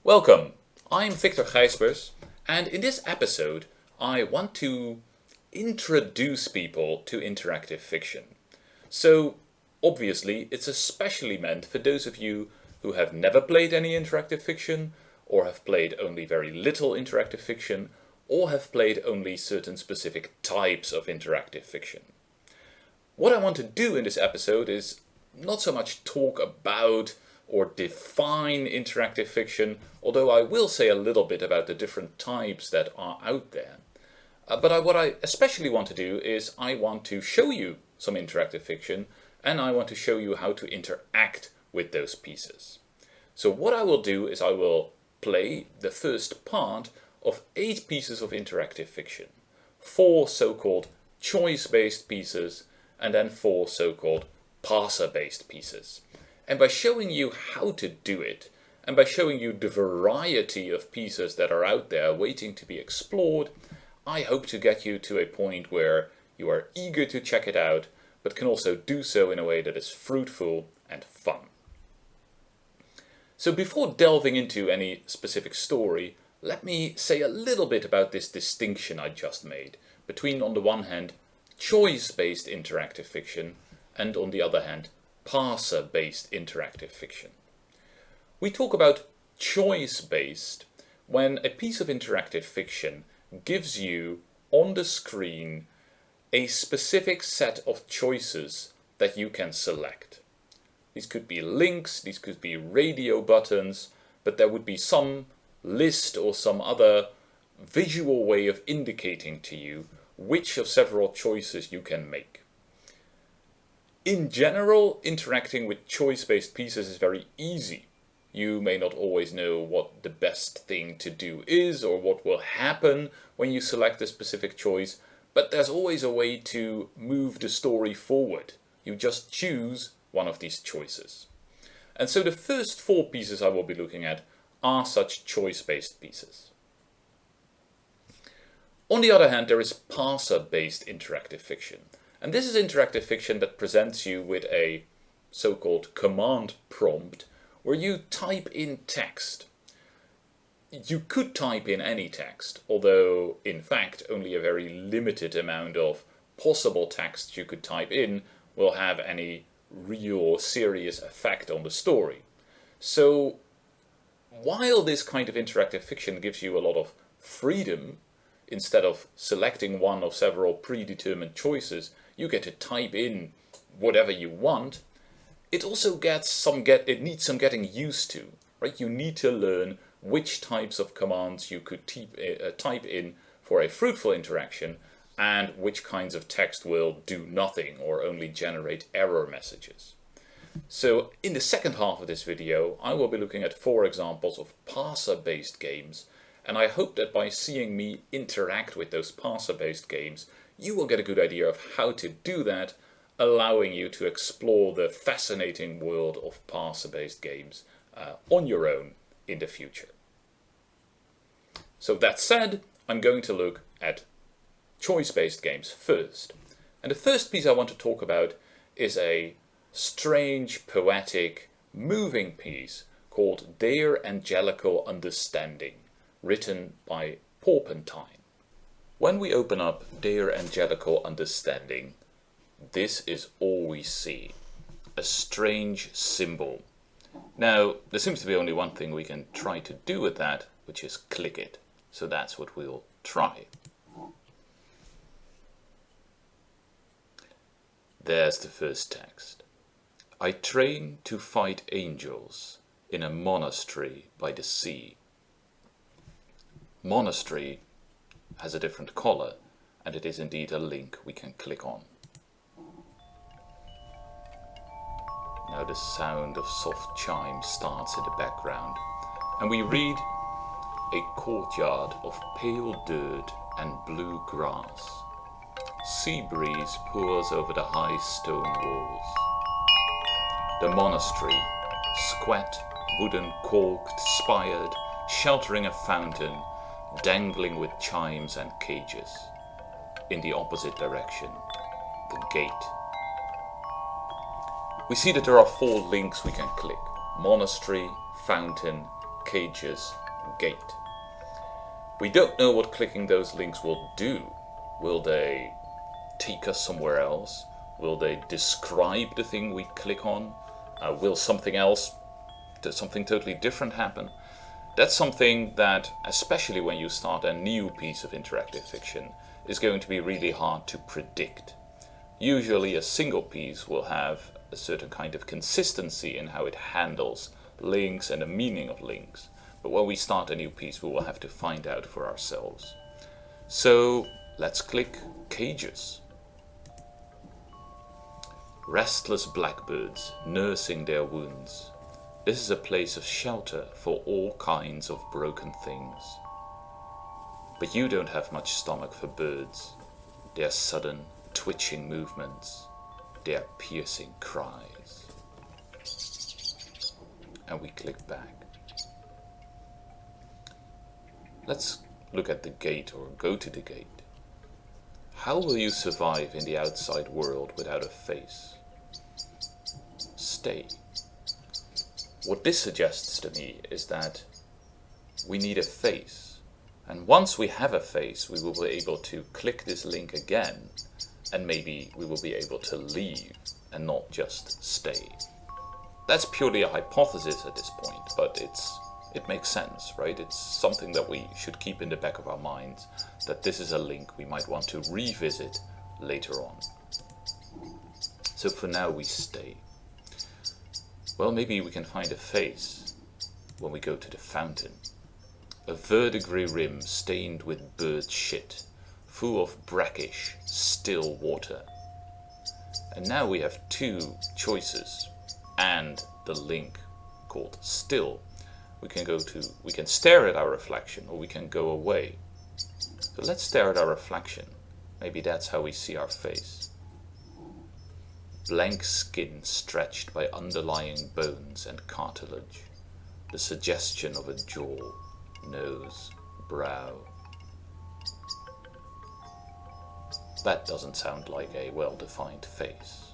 Welcome, I'm Victor Gijsbers, and in this episode I want to introduce people to interactive fiction. So obviously it's especially meant for those of you who have never played any interactive fiction, or have played only very little interactive fiction, or have played only certain specific types of interactive fiction. What I want to do in this episode is not so much talk about or define interactive fiction, although I will say a little bit about the different types that are out there. But what I especially want to do is I want to show you some interactive fiction, and I want to show you how to interact with those pieces. So what I will do is I will play the first part of 8 pieces of interactive fiction. 4 so-called choice-based pieces, and then 4 so-called parser-based pieces. And by showing you how to do it, and by showing you the variety of pieces that are out there waiting to be explored, I hope to get you to a point where you are eager to check it out, but can also do so in a way that is fruitful and fun. So before delving into any specific story, let me say a little bit about this distinction I just made between, on the one hand, choice-based interactive fiction, and on the other hand, parser-based interactive fiction. We talk about choice-based when a piece of interactive fiction gives you on the screen a specific set of choices that you can select. These could be links, these could be radio buttons, but there would be some list or some other visual way of indicating to you which of several choices you can make. In general, interacting with choice-based pieces is very easy. You may not always know what the best thing to do is or what will happen when you select a specific choice, but there's always a way to move the story forward. You just choose one of these choices. And so the first 4 pieces I will be looking at are such choice-based pieces. On the other hand, there is parser-based interactive fiction. And this is interactive fiction that presents you with a so-called command prompt where you type in text. You could type in any text, although in fact only a very limited amount of possible text you could type in will have any real or serious effect on the story. So while this kind of interactive fiction gives you a lot of freedom, instead of selecting one of several predetermined choices, you get to type in whatever you want. It also it needs some getting used to, right? You need to learn which types of commands you could type in for a fruitful interaction, and which kinds of text will do nothing or only generate error messages. So in the second half of this video, I will be looking at 4 examples of parser-based games, and I hope that by seeing me interact with those parser-based games, you will get a good idea of how to do that, allowing you to explore the fascinating world of parser-based games on your own in the future. So that said, I'm going to look at choice-based games first. And the first piece I want to talk about is a strange, poetic, moving piece called Their Angelical Understanding, written by Porpentine. When we open up Their Angelical Understanding, this is all we see. A strange symbol. Now, there seems to be only one thing we can try to do with that, which is click it. So that's what we'll try. There's the first text. I train to fight angels in a monastery by the sea. Monastery has a different color, and it is indeed a link we can click on. Now the sound of soft chimes starts in the background, and we read a courtyard of pale dirt and blue grass. Sea breeze pours over the high stone walls. The monastery, squat, wooden, corked, spired, sheltering a fountain, dangling with chimes and cages. In the opposite direction, the gate. We see that there are 4 links we can click: monastery, fountain, cages, gate. We don't know what clicking those links will do. Will they take us somewhere else? Will they describe the thing we click on? Will something else, something totally different happen? That's something that, especially when you start a new piece of interactive fiction, is going to be really hard to predict. Usually a single piece will have a certain kind of consistency in how it handles links and the meaning of links. But when we start a new piece, we will have to find out for ourselves. So let's click cages. Restless blackbirds nursing their wounds. This is a place of shelter for all kinds of broken things. But you don't have much stomach for birds, their sudden, twitching movements, their piercing cries. And we click back. Let's look at the gate, or go to the gate. How will you survive in the outside world without a face? Stay. What this suggests to me is that we need a face. And once we have a face, we will be able to click this link again, and maybe we will be able to leave and not just stay. That's purely a hypothesis at this point, but it makes sense, right? It's something that we should keep in the back of our minds, that this is a link we might want to revisit later on. So for now we stay. Well, maybe we can find a face when we go to the fountain. A verdigris rim stained with bird shit, full of brackish, still water. And now we have two choices and the link called still. We can stare at our reflection, or we can go away. So let's stare at our reflection. Maybe that's how we see our face. Blank skin stretched by underlying bones and cartilage. The suggestion of a jaw, nose, brow. That doesn't sound like a well-defined face.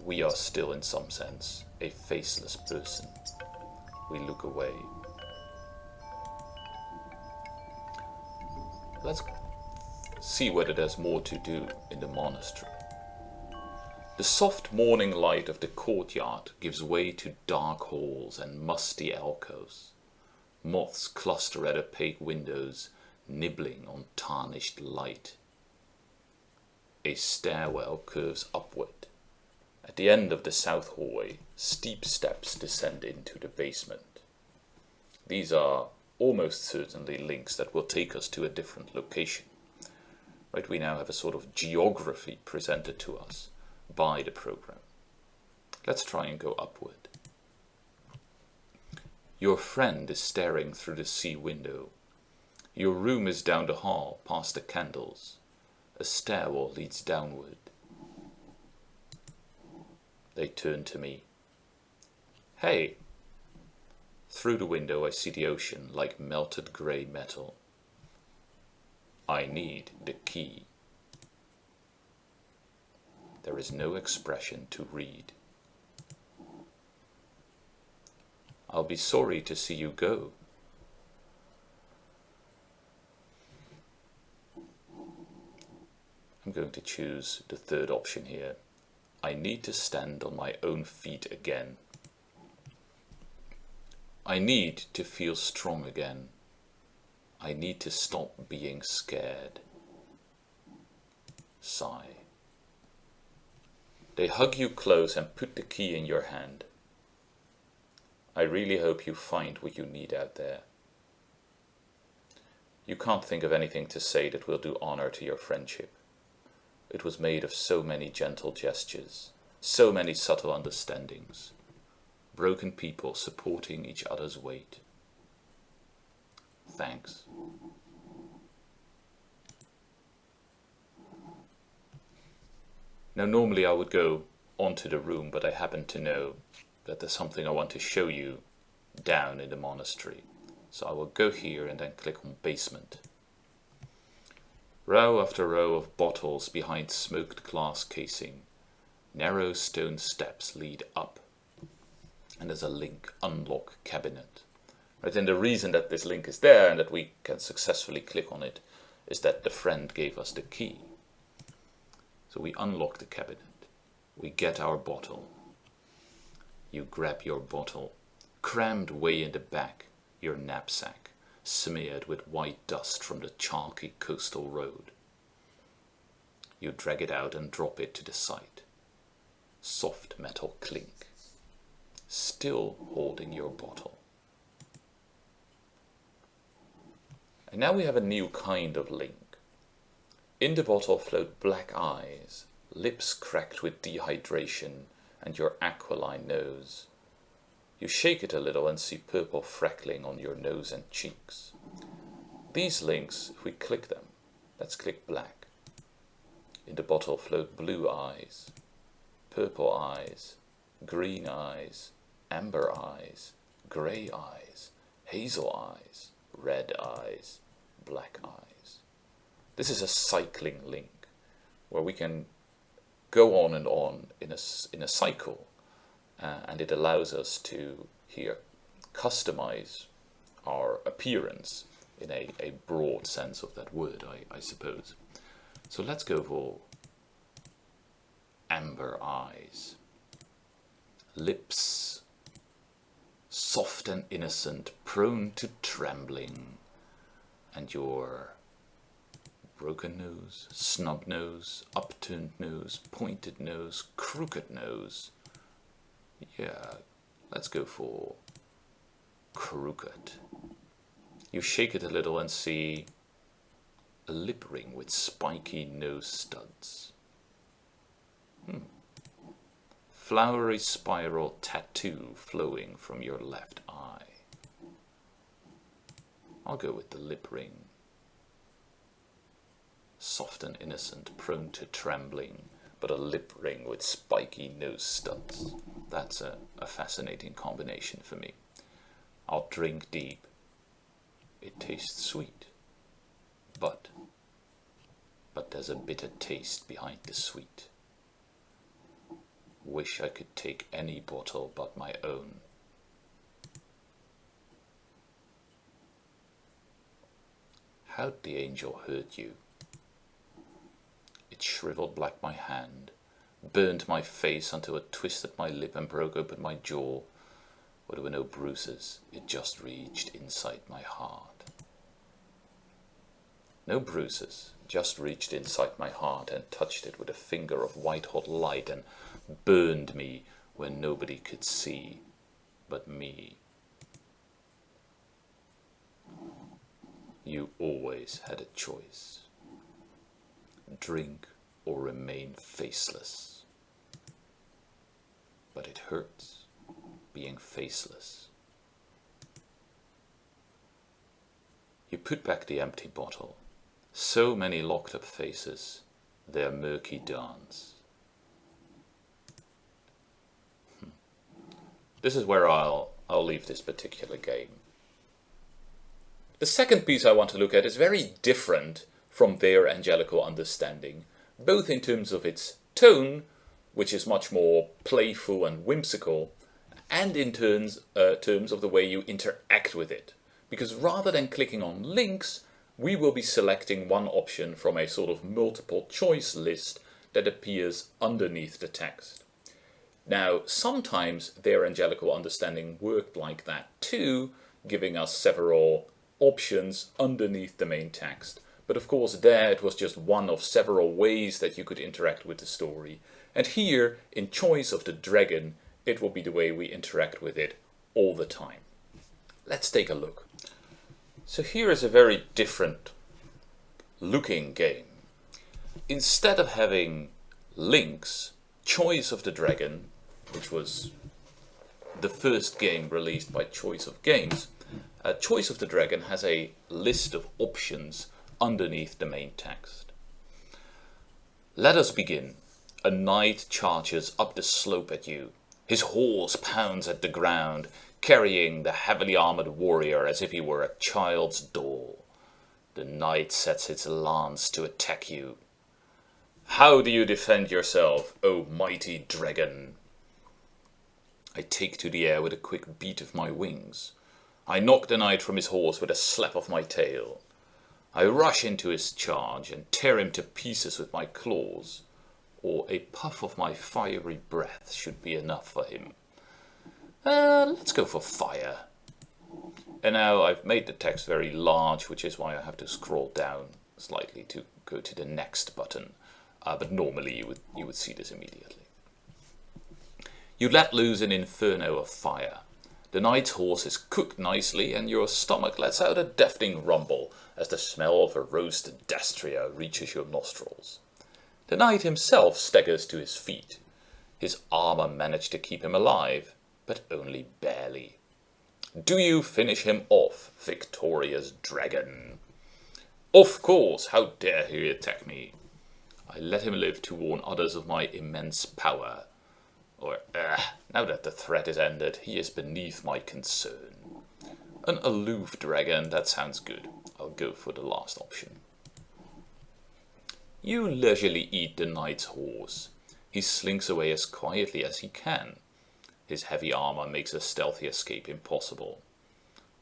We are still, in some sense, a faceless person. We look away. Let's see whether there's more to do in the monastery. The soft morning light of the courtyard gives way to dark halls and musty alcoves. Moths cluster at opaque windows, nibbling on tarnished light. A stairwell curves upward. At the end of the south hallway, steep steps descend into the basement. These are almost certainly links that will take us to a different location. Right, we now have a sort of geography presented to us by the program. Let's try and go upward. Your friend is staring through the sea window. Your room is down the hall, past the candles. A stairwell leads downward. They turn to me. Hey! Through the window I see the ocean like melted grey metal. I need the key. There is no expression to read. I'll be sorry to see you go. I'm going to choose the third option here. I need to stand on my own feet again. I need to feel strong again. I need to stop being scared. Sigh. They hug you close and put the key in your hand. I really hope you find what you need out there. You can't think of anything to say that will do honor to your friendship. It was made of so many gentle gestures, so many subtle understandings, broken people supporting each other's weight. Thanks. Now normally I would go onto the room, but I happen to know that there's something I want to show you down in the monastery. So I will go here and then click on basement. Row after row of bottles behind smoked glass casing. Narrow stone steps lead up. And there's a link, unlock cabinet. Right? And the reason that this link is there and that we can successfully click on it is that the friend gave us the key. So we unlock the cabinet. We get our bottle. You grab your bottle, crammed way in the back, your knapsack, smeared with white dust from the chalky coastal road. You drag it out and drop it to the side. Soft metal clink. Still holding your bottle. And now we have a new kind of link. In the bottle float black eyes, lips cracked with dehydration, and your aquiline nose. You shake it a little and see purple freckling on your nose and cheeks. These links, if we click them, let's click black. In the bottle float blue eyes, purple eyes, green eyes, amber eyes, grey eyes, hazel eyes, red eyes, black eyes. This is a cycling link where we can go on and on in a cycle, and it allows us to here customize our appearance in a broad sense of that word, I suppose. So let's go for amber eyes, lips soft and innocent, prone to trembling, and your broken nose, snub nose, upturned nose, pointed nose, crooked nose. Yeah, let's go for crooked. You shake it a little and see a lip ring with spiky nose studs. Flowery spiral tattoo flowing from your left eye. I'll go with the lip ring. Soft and innocent, prone to trembling, but a lip ring with spiky nose studs. That's a fascinating combination for me. I'll drink deep. It tastes sweet, but there's a bitter taste behind the sweet. Wish I could take any bottle but my own. How'd the angel hurt you? It shriveled black my hand, burned my face until it twisted my lip and broke open my jaw. But there were no bruises, it just reached inside my heart. No bruises, just reached inside my heart and touched it with a finger of white-hot light and burned me where nobody could see but me. You always had a choice. Drink or remain faceless. But it hurts being faceless. You put back the empty bottle. So many locked up faces, their murky dance. This is where I'll leave this particular game. The second piece I want to look at is very different from their angelical understanding, both in terms of its tone, which is much more playful and whimsical, and in terms of the way you interact with it. Because rather than clicking on links, we will be selecting one option from a sort of multiple choice list that appears underneath the text. Now, sometimes their angelical understanding worked like that too, giving us several options underneath the main text. But of course there it was just one of several ways that you could interact with the story. And here, in Choice of the Dragon, it will be the way we interact with it all the time. Let's take a look. So here is a very different looking game. Instead of having links, Choice of the Dragon, which was the first game released by Choice of Games, Choice of the Dragon has a list of options underneath the main text. Let us begin. A knight charges up the slope at you. His horse pounds at the ground, carrying the heavily armored warrior as if he were a child's doll. The knight sets its lance to attack you. How do you defend yourself, O mighty dragon? I take to the air with a quick beat of my wings. I knock the knight from his horse with a slap of my tail. I rush into his charge and tear him to pieces with my claws, or a puff of my fiery breath should be enough for him. Let's go for fire. And now I've made the text very large, which is why I have to scroll down slightly to go to the next button. But normally you would see this immediately. You let loose an inferno of fire. The knight's horse is cooked nicely, and your stomach lets out a deafening rumble as the smell of a roasted destria reaches your nostrils. The knight himself staggers to his feet. His armor managed to keep him alive, but only barely. Do you finish him off, victorious dragon? Of course, how dare he attack me? I let him live to warn others of my immense power. Or, now that the threat is ended, he is beneath my concern. An aloof dragon, that sounds good. I'll go for the last option. You leisurely eat the knight's horse. He slinks away as quietly as he can. His heavy armor makes a stealthy escape impossible.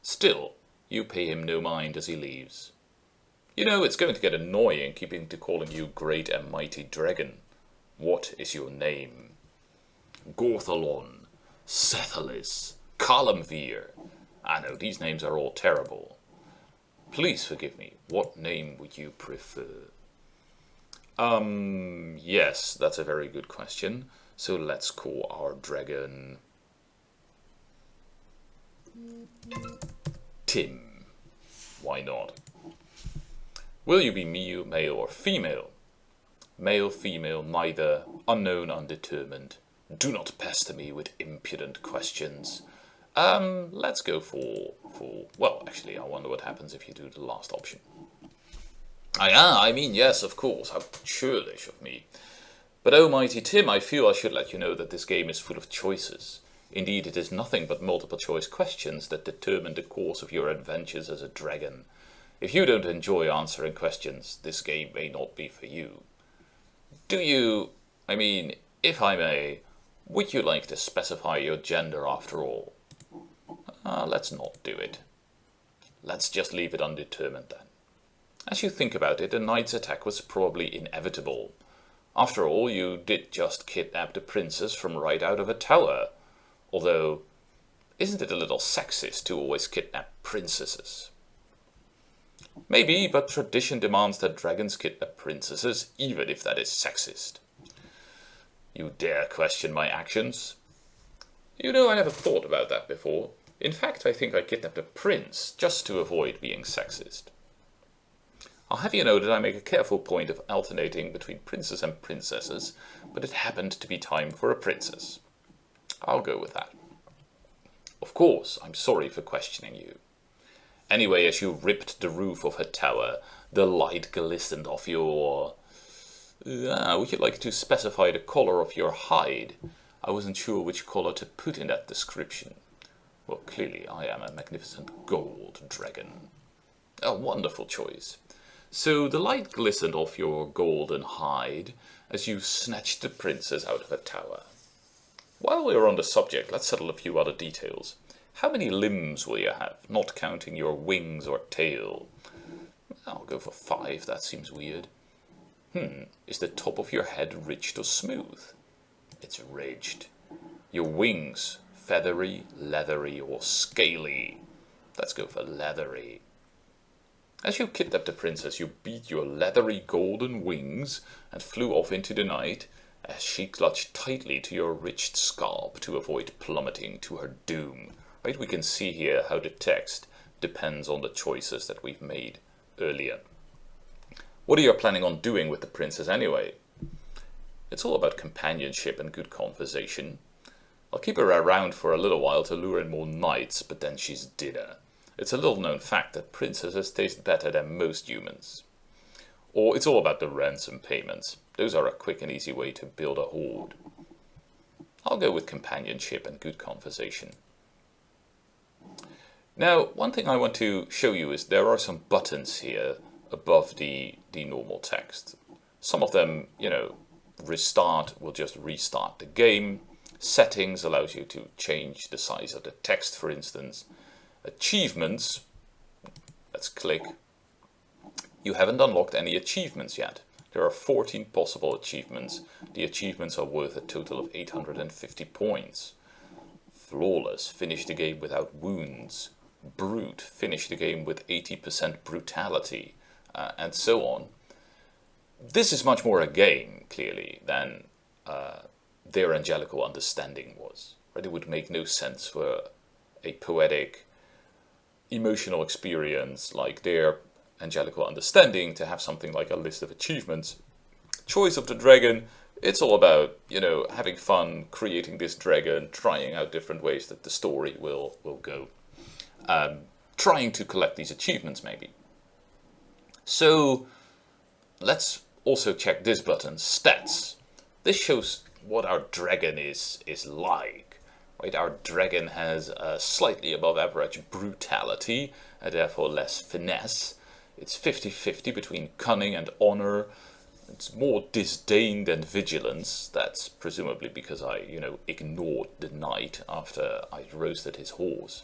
Still, you pay him no mind as he leaves. You know, it's going to get annoying keeping to calling you great and mighty dragon. What is your name? Gorthalon, Sethalis, Kalamvir. I know, these names are all terrible. Please forgive me, what name would you prefer? Yes, that's a very good question. So let's call our dragon Tim. Why not? Will you be male or female? Male, female, neither, unknown, undetermined. Do not pester me with impudent questions. Let's go for, well, actually, I wonder what happens if you do the last option. I mean, yes, of course, how churlish of me. But oh, mighty Tim, I feel I should let you know that this game is full of choices. Indeed, it is nothing but multiple choice questions that determine the course of your adventures as a dragon. If you don't enjoy answering questions, this game may not be for you. Do you, if I may, would you like to specify your gender after all? Let's not do it. Let's just leave it undetermined then. As you think about it, the knight's attack was probably inevitable. After all, you did just kidnap the princess from right out of a tower. Although, isn't it a little sexist to always kidnap princesses? Maybe, but tradition demands that dragons kidnap princesses, even if that is sexist. You dare question my actions? You know, I never thought about that before. In fact, I think I kidnapped a prince just to avoid being sexist. I'll have you know that I make a careful point of alternating between princes and princesses, but it happened to be time for a princess. I'll go with that. Of course, I'm sorry for questioning you. Anyway, as you ripped the roof of her tower, the light glistened off your... would you like to specify the color of your hide? I wasn't sure which color to put in that description. Well, clearly I am a magnificent gold dragon. A wonderful choice. So the light glistened off your golden hide as you snatched the princess out of her tower. While we're on the subject, let's settle a few other details. How many limbs will you have, not counting your wings or tail? I'll go for 5, that seems weird. Is the top of your head ridged or smooth? It's ridged. Your wings, feathery, leathery, or scaly? Let's go for leathery. As you kidnapped the princess, you beat your leathery golden wings and flew off into the night as she clutched tightly to your ridged scalp to avoid plummeting to her doom. Right, we can see here how the text depends on the choices that we've made earlier. What are you planning on doing with the princess anyway? It's all about companionship and good conversation. I'll keep her around for a little while to lure in more knights, but then she's dinner. It's a little known fact that princesses taste better than most humans. Or it's all about the ransom payments. Those are a quick and easy way to build a horde. I'll go with companionship and good conversation. Now, one thing I want to show you is there are some buttons here above the normal text. Some of them, restart will just restart the game. Settings allows you to change the size of the text, for instance. Achievements, let's click. You haven't unlocked any achievements yet. There are 14 possible achievements. The achievements are worth a total of 850 points. Flawless, finish the game without wounds. Brute, finish the game with 80% brutality, and so on. This is much more a game, clearly, than their angelical understanding was. Right? It would make no sense for a poetic, emotional experience like their angelical understanding to have something like a list of achievements. Choice of the Dragon, it's all about, you know, having fun, creating this dragon, trying out different ways that the story will go. Trying to collect these achievements, maybe. So, let's also check this button, Stats. This shows what our dragon is like. Right? Our dragon has a slightly above average brutality, and therefore less finesse. It's 50-50 between cunning and honor. It's more disdain than vigilance. That's presumably because I, ignored the knight after I roasted his horse.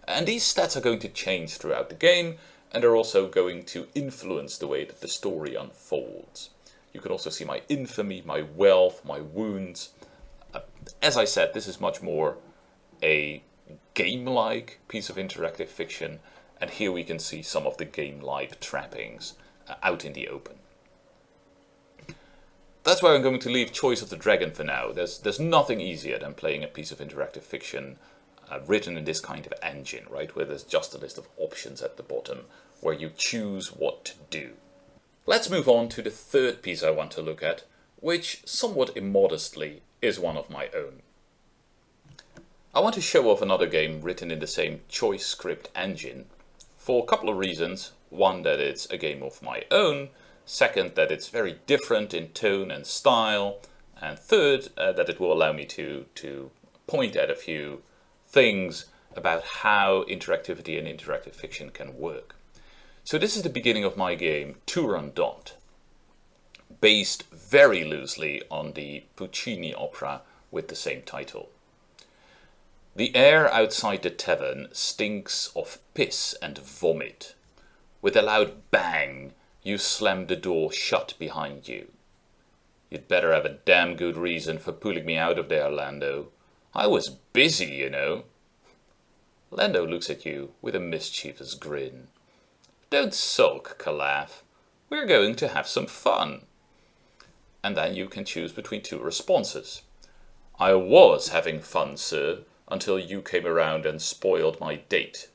And these stats are going to change throughout the game, and they're also going to influence the way that the story unfolds. You can also see my infamy, my wealth, my wounds. As I said, this is much more a game-like piece of interactive fiction, and here we can see some of the game-like trappings out in the open. That's where I'm going to leave Choice of the Dragon for now. There's nothing easier than playing a piece of interactive fiction written in this kind of engine, right? Where there's just a list of options at the bottom where you choose what to do. Let's move on to the third piece I want to look at, which somewhat immodestly is one of my own. I want to show off another game written in the same choice script engine for a couple of reasons. One, that it's a game of my own. Second, that it's very different in tone and style. And third, that it will allow me to point at a few things about how interactivity and interactive fiction can work. So this is the beginning of my game, Turandot, based very loosely on the Puccini opera with the same title. The air outside the tavern stinks of piss and vomit. With a loud bang, you slam the door shut behind you. You'd better have a damn good reason for pulling me out of there, Lando. I was busy, you know. Lando looks at you with a mischievous grin. Don't sulk, Calaf. We're going to have some fun. And then you can choose between two responses. I was having fun, sir, until you came around and spoiled my date.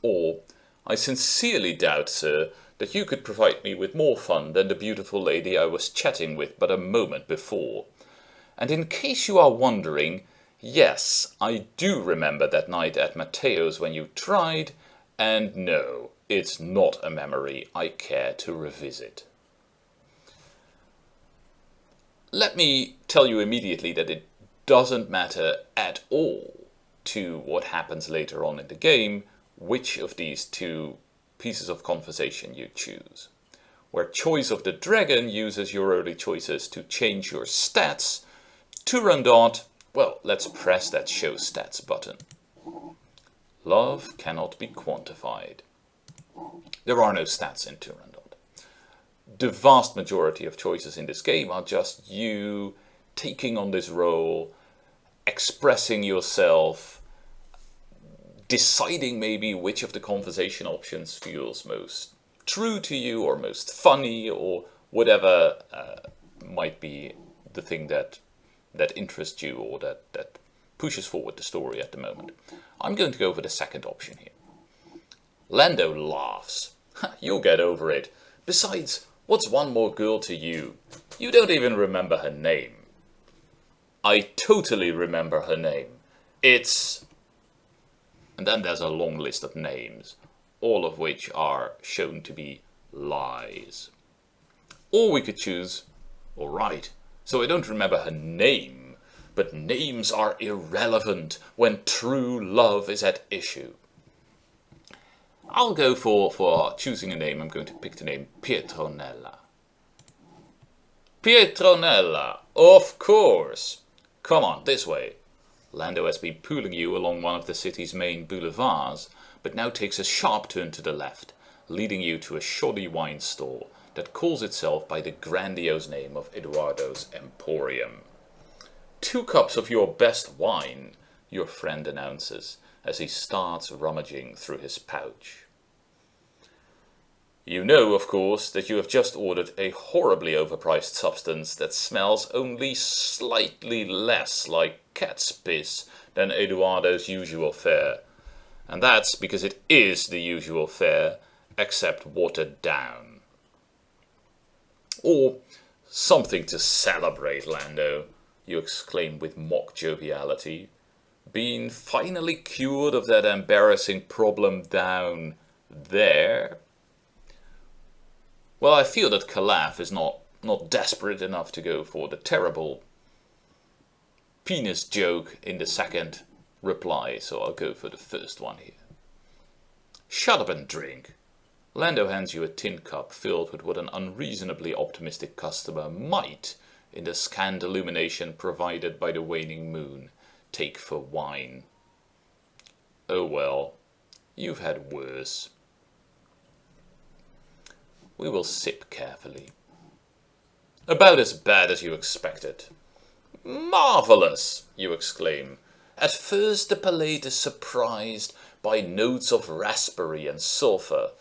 Or, I sincerely doubt, sir, that you could provide me with more fun than the beautiful lady I was chatting with but a moment before. And in case you are wondering, yes, I do remember that night at Matteo's when you tried, and no, it's not a memory I care to revisit. Let me tell you immediately that it doesn't matter at all to what happens later on in the game which of these two pieces of conversation you choose. Where Choice of the Dragon uses your early choices to change your stats, Turandot, well, let's press that Show Stats button. Love cannot be quantified. There are no stats in Turandot. The vast majority of choices in this game are just you taking on this role, expressing yourself, deciding maybe which of the conversation options feels most true to you or most funny or whatever might be the thing that interests you or that pushes forward the story at the moment. I'm going to go for the second option here. Lando laughs. You'll get over it. Besides, what's one more girl to you? You don't even remember her name. I totally remember her name. It's... And then there's a long list of names, all of which are shown to be lies. Or we could choose, alright, so I don't remember her name, but names are irrelevant when true love is at issue. I'll go for choosing a name. I'm going to pick the name Pietronella. Pietronella, of course. Come on, this way. Lando has been pulling you along one of the city's main boulevards, but now takes a sharp turn to the left, leading you to a shoddy wine store that calls itself by the grandiose name of Eduardo's Emporium. 2 cups of your best wine, your friend announces, as he starts rummaging through his pouch. You know, of course, that you have just ordered a horribly overpriced substance that smells only slightly less like cat's piss than Eduardo's usual fare. And that's because it is the usual fare, except watered down. Or something to celebrate, Lando, you exclaim with mock joviality. Been finally cured of that embarrassing problem down there? Well, I feel that Calaf is not desperate enough to go for the terrible penis joke in the second reply, so I'll go for the first one here. Shut up and drink. Lando hands you a tin cup filled with what an unreasonably optimistic customer might, in the scant illumination provided by the waning moon, take for wine. Oh well, you've had worse. We will sip carefully. About as bad as you expected. Marvellous, you exclaim. At first the palate is surprised by notes of raspberry and sulphur,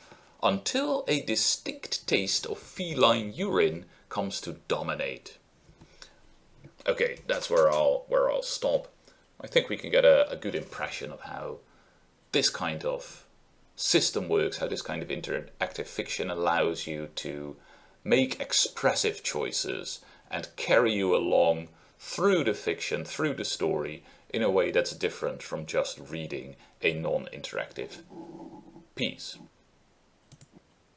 until a distinct taste of feline urine comes to dominate. Okay, that's where I'll stop. I think we can get a good impression of how this kind of system works, how this kind of interactive fiction allows you to make expressive choices and carry you along through the fiction, through the story, in a way that's different from just reading a non-interactive piece.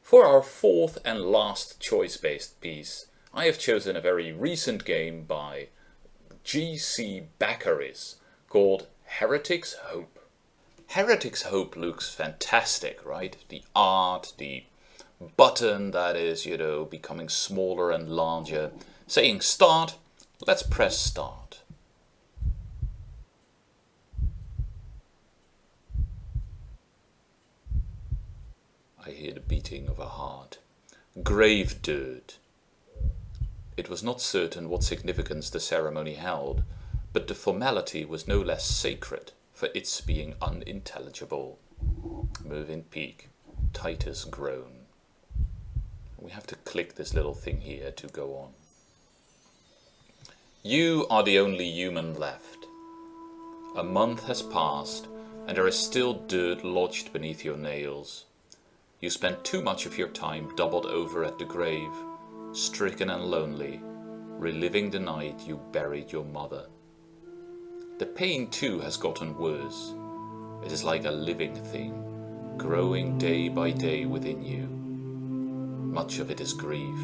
For our 4th and last choice-based piece, I have chosen a very recent game by G.C. Baccaris called Heretic's Hope. Heretic's Hope looks fantastic, right? The art, the button that is, becoming smaller and larger. Saying start, let's press start. I hear the beating of a heart. Grave dirt. It was not certain what significance the ceremony held, but the formality was no less sacred for its being unintelligible. Mervyn Peak, Titus groan. We have to click this little thing here to go on. You are the only human left. A month has passed, and there is still dirt lodged beneath your nails. You spent too much of your time doubled over at the grave, stricken and lonely, reliving the night you buried your mother. The pain too has gotten worse. It is like a living thing, growing day by day within you. Much of it is grief,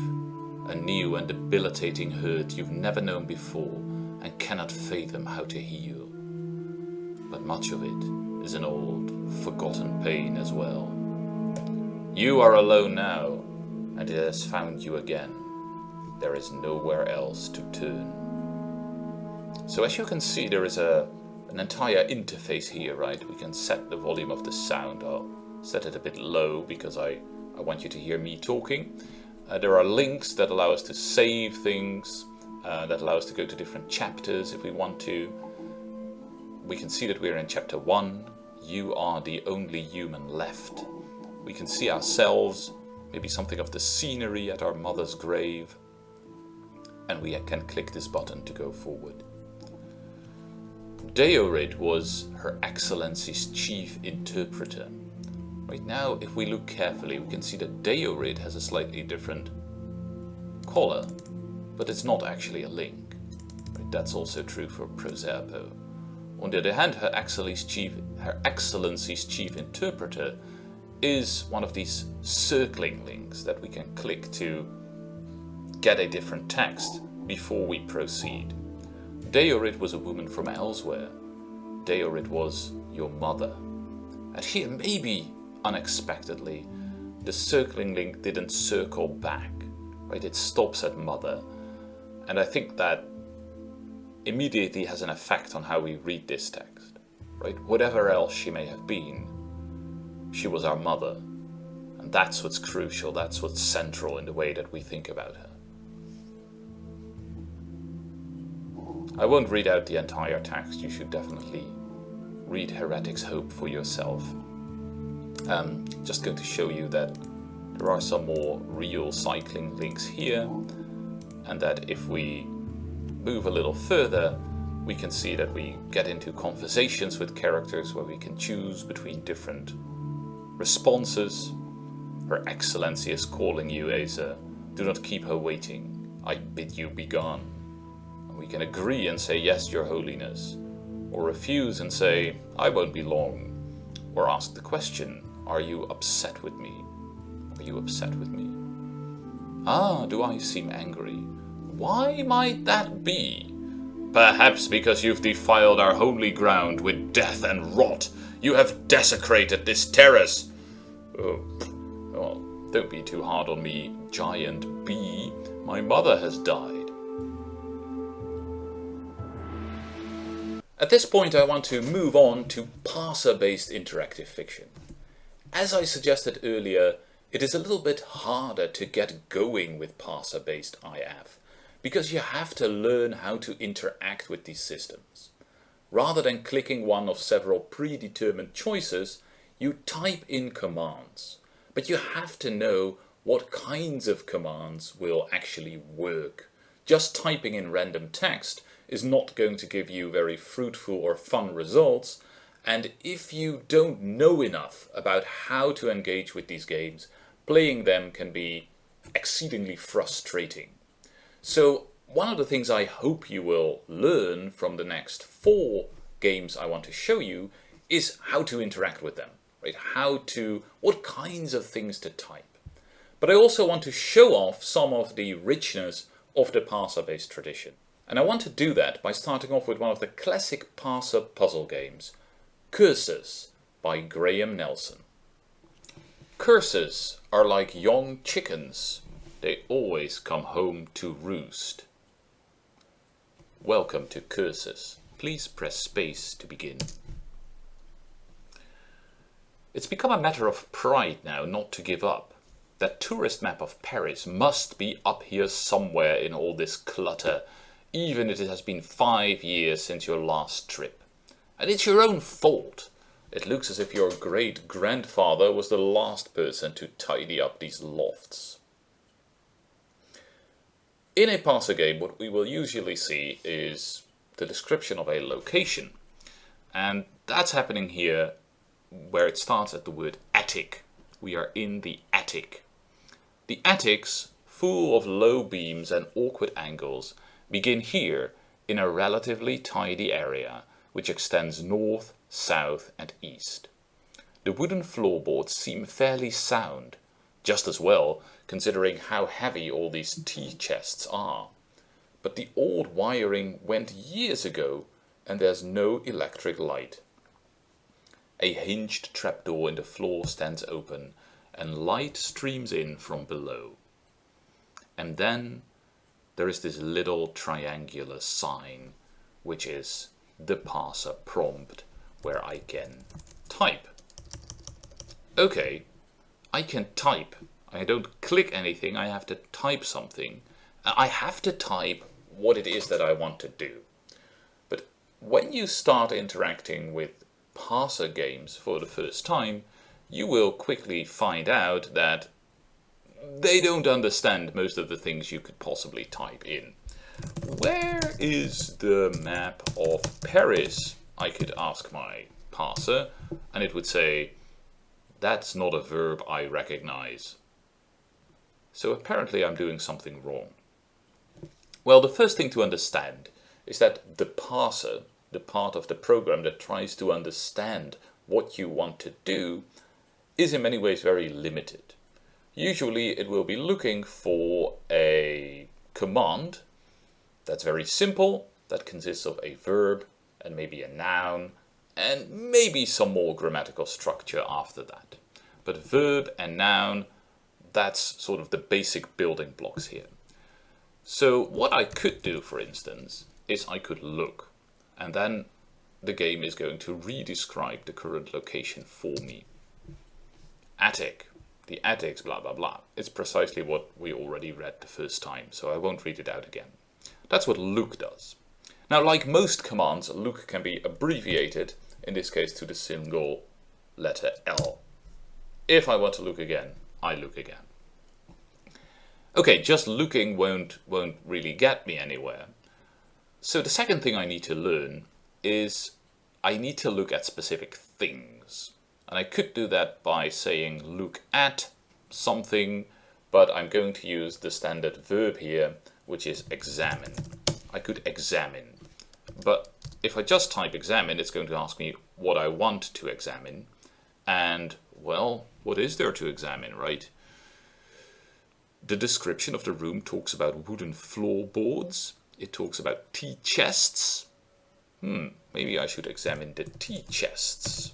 a new and debilitating hurt you've never known before and cannot fathom how to heal. But much of it is an old, forgotten pain as well. You are alone now, and it has found you again. There is nowhere else to turn. So as you can see, there is an entire interface here, right? We can set the volume of the sound. I'll set it a bit low because I want you to hear me talking. There are links that allow us to save things, that allow us to go to different chapters if we want to. We can see that we're in chapter 1. You are the only human left. We can see ourselves, maybe something of the scenery at our mother's grave. And we can click this button to go forward. Deorid was Her Excellency's chief interpreter. Right now, if we look carefully, we can see that Deorid has a slightly different collar, but it's not actually a link. Right? That's also true for Proserpo. On the other hand, Her Excellency's chief interpreter is one of these circling links that we can click to get a different text before we proceed. Deorid was a woman from elsewhere. Deorid was your mother. And here, maybe unexpectedly, the circling link didn't circle back, right? It stops at mother. And I think that immediately has an effect on how we read this text, right? Whatever else she may have been, she was our mother. And that's what's crucial, that's what's central in the way that we think about her. I won't read out the entire text, you should definitely read Heretic's Hope for yourself. Just going to show you that there are some more real cycling links here, and that if we move a little further, we can see that we get into conversations with characters where we can choose between different responses. Her Excellency is calling you, Asa. Do not keep her waiting. I bid you be gone. And we can agree and say, yes, your holiness. Or refuse and say, I won't be long. Or ask the question, are you upset with me? Are you upset with me? Ah, do I seem angry? Why might that be? Perhaps because you've defiled our holy ground with death and rot. You have desecrated this terrace. Oh, well, don't be too hard on me, giant bee. My mother has died. At this point, I want to move on to parser-based interactive fiction. As I suggested earlier, it is a little bit harder to get going with parser-based IF, because you have to learn how to interact with these systems. Rather than clicking one of several predetermined choices, you type in commands. But you have to know what kinds of commands will actually work. Just typing in random text is not going to give you very fruitful or fun results, and if you don't know enough about how to engage with these games, playing them can be exceedingly frustrating. So one of the things I hope you will learn from the next 4 games I want to show you is how to interact with them, right? What kinds of things to type. But I also want to show off some of the richness of the parser-based tradition. And I want to do that by starting off with one of the classic parser puzzle games, Curses by Graham Nelson. Curses are like young chickens. They always come home to roost. Welcome to Curses. Please press space to begin. It's become a matter of pride now not to give up. That tourist map of Paris must be up here somewhere in all this clutter, even if it has been 5 years since your last trip. And it's your own fault. It looks as if your great-grandfather was the last person to tidy up these lofts. In a parser game, what we will usually see is the description of a location. And that's happening here where it starts at the word attic. We are in the attic. The attics, full of low beams and awkward angles, begin here in a relatively tidy area which extends north, south and east. The wooden floorboards seem fairly sound, just as well considering how heavy all these tea chests are. But the old wiring went years ago and there's no electric light. A hinged trapdoor in the floor stands open and light streams in from below. And then there is this little triangular sign, which is the parser prompt, where I can type. Okay, I can type. I don't click anything, I have to type something. I have to type what it is that I want to do. But when you start interacting with parser games for the first time, you will quickly find out that they don't understand most of the things you could possibly type in. Where is the map of Paris? I could ask my parser, and it would say, that's not a verb I recognize. So apparently I'm doing something wrong. Well, the first thing to understand is that the parser, the part of the program that tries to understand what you want to do, is in many ways very limited. Usually it will be looking for a command that's very simple, that consists of a verb and maybe a noun and maybe some more grammatical structure after that. But verb and noun, that's sort of the basic building blocks here. So what I could do, for instance, is I could look, and then the game is going to re-describe the current location for me. Attic, the attics, blah blah blah. It's precisely what we already read the first time, so I won't read it out again. That's what look does. Now, like most commands, look can be abbreviated, in this case to the single letter L. If I want to look again, I look again. Okay, just looking won't really get me anywhere. So the second thing I need to learn is I need to look at specific things. And I could do that by saying look at something, but I'm going to use the standard verb here, which is examine. I could examine. But if I just type examine, it's going to ask me what I want to examine. And, well, what is there to examine, right? The description of the room talks about wooden floorboards. It talks about tea chests. Maybe I should examine the tea chests.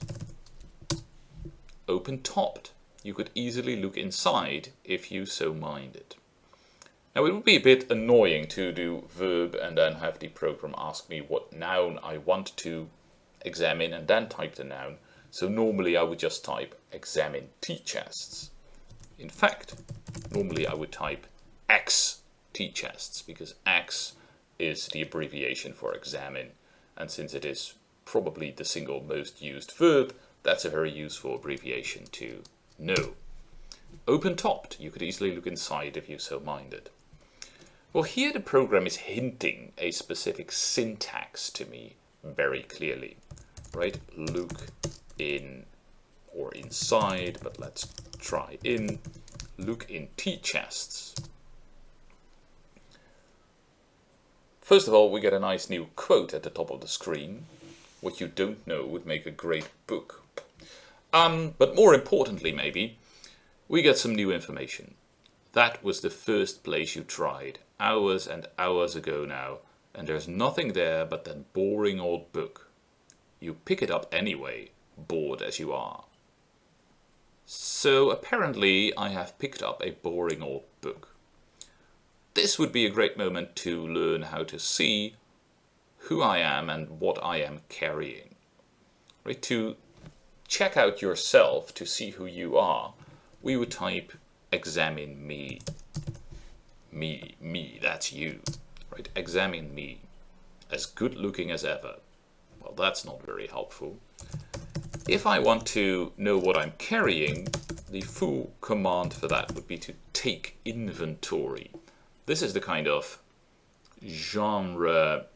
Open-topped. You could easily look inside if you so minded. Now, it would be a bit annoying to do verb and then have the program ask me what noun I want to examine and then type the noun. So normally I would just type examine tea chests. In fact, normally I would type X tea chests, because X is the abbreviation for examine. And since it is probably the single most used verb, that's a very useful abbreviation to know. Open-topped. You could easily look inside if you so minded. Well, here the program is hinting a specific syntax to me very clearly, right? Look in or inside, but let's try in. Look in tea chests. First of all, we get a nice new quote at the top of the screen. What you don't know would make a great book. But more importantly, maybe, we get some new information. That was the first place you tried, hours and hours ago now, and there's nothing there but that boring old book. You pick it up anyway, bored as you are. So apparently I have picked up a boring old book. This would be a great moment to learn how to see who I am and what I am carrying. Right? To check out yourself, to see who you are, we would type examine me. Me, that's you. Right? Examine me. As good looking as ever. Well, that's not very helpful. If I want to know what I'm carrying, the full command for that would be to take inventory. This is the kind of genre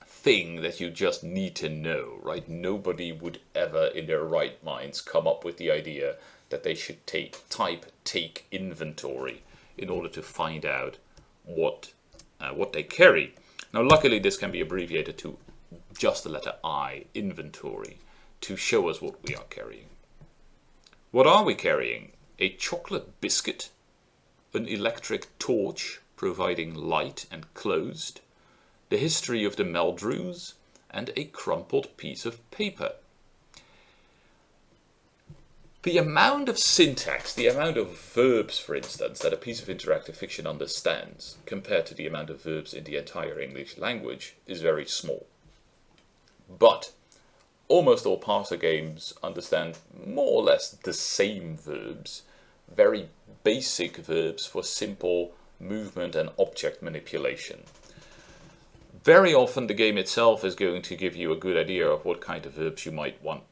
thing that you just need to know, right? Nobody would ever in their right minds come up with the idea that they should type take inventory in order to find out what they carry. Now, luckily, this can be abbreviated to just the letter I, inventory, to show us what we are carrying. What are we carrying? A chocolate biscuit, an electric torch providing light and closed, the history of the Meldrews, and a crumpled piece of paper. The amount of syntax, the amount of verbs, for instance, that a piece of interactive fiction understands compared to the amount of verbs in the entire English language is very small. But almost all parser games understand more or less the same verbs, very basic verbs for simple movement and object manipulation. Very often the game itself is going to give you a good idea of what kind of verbs you might want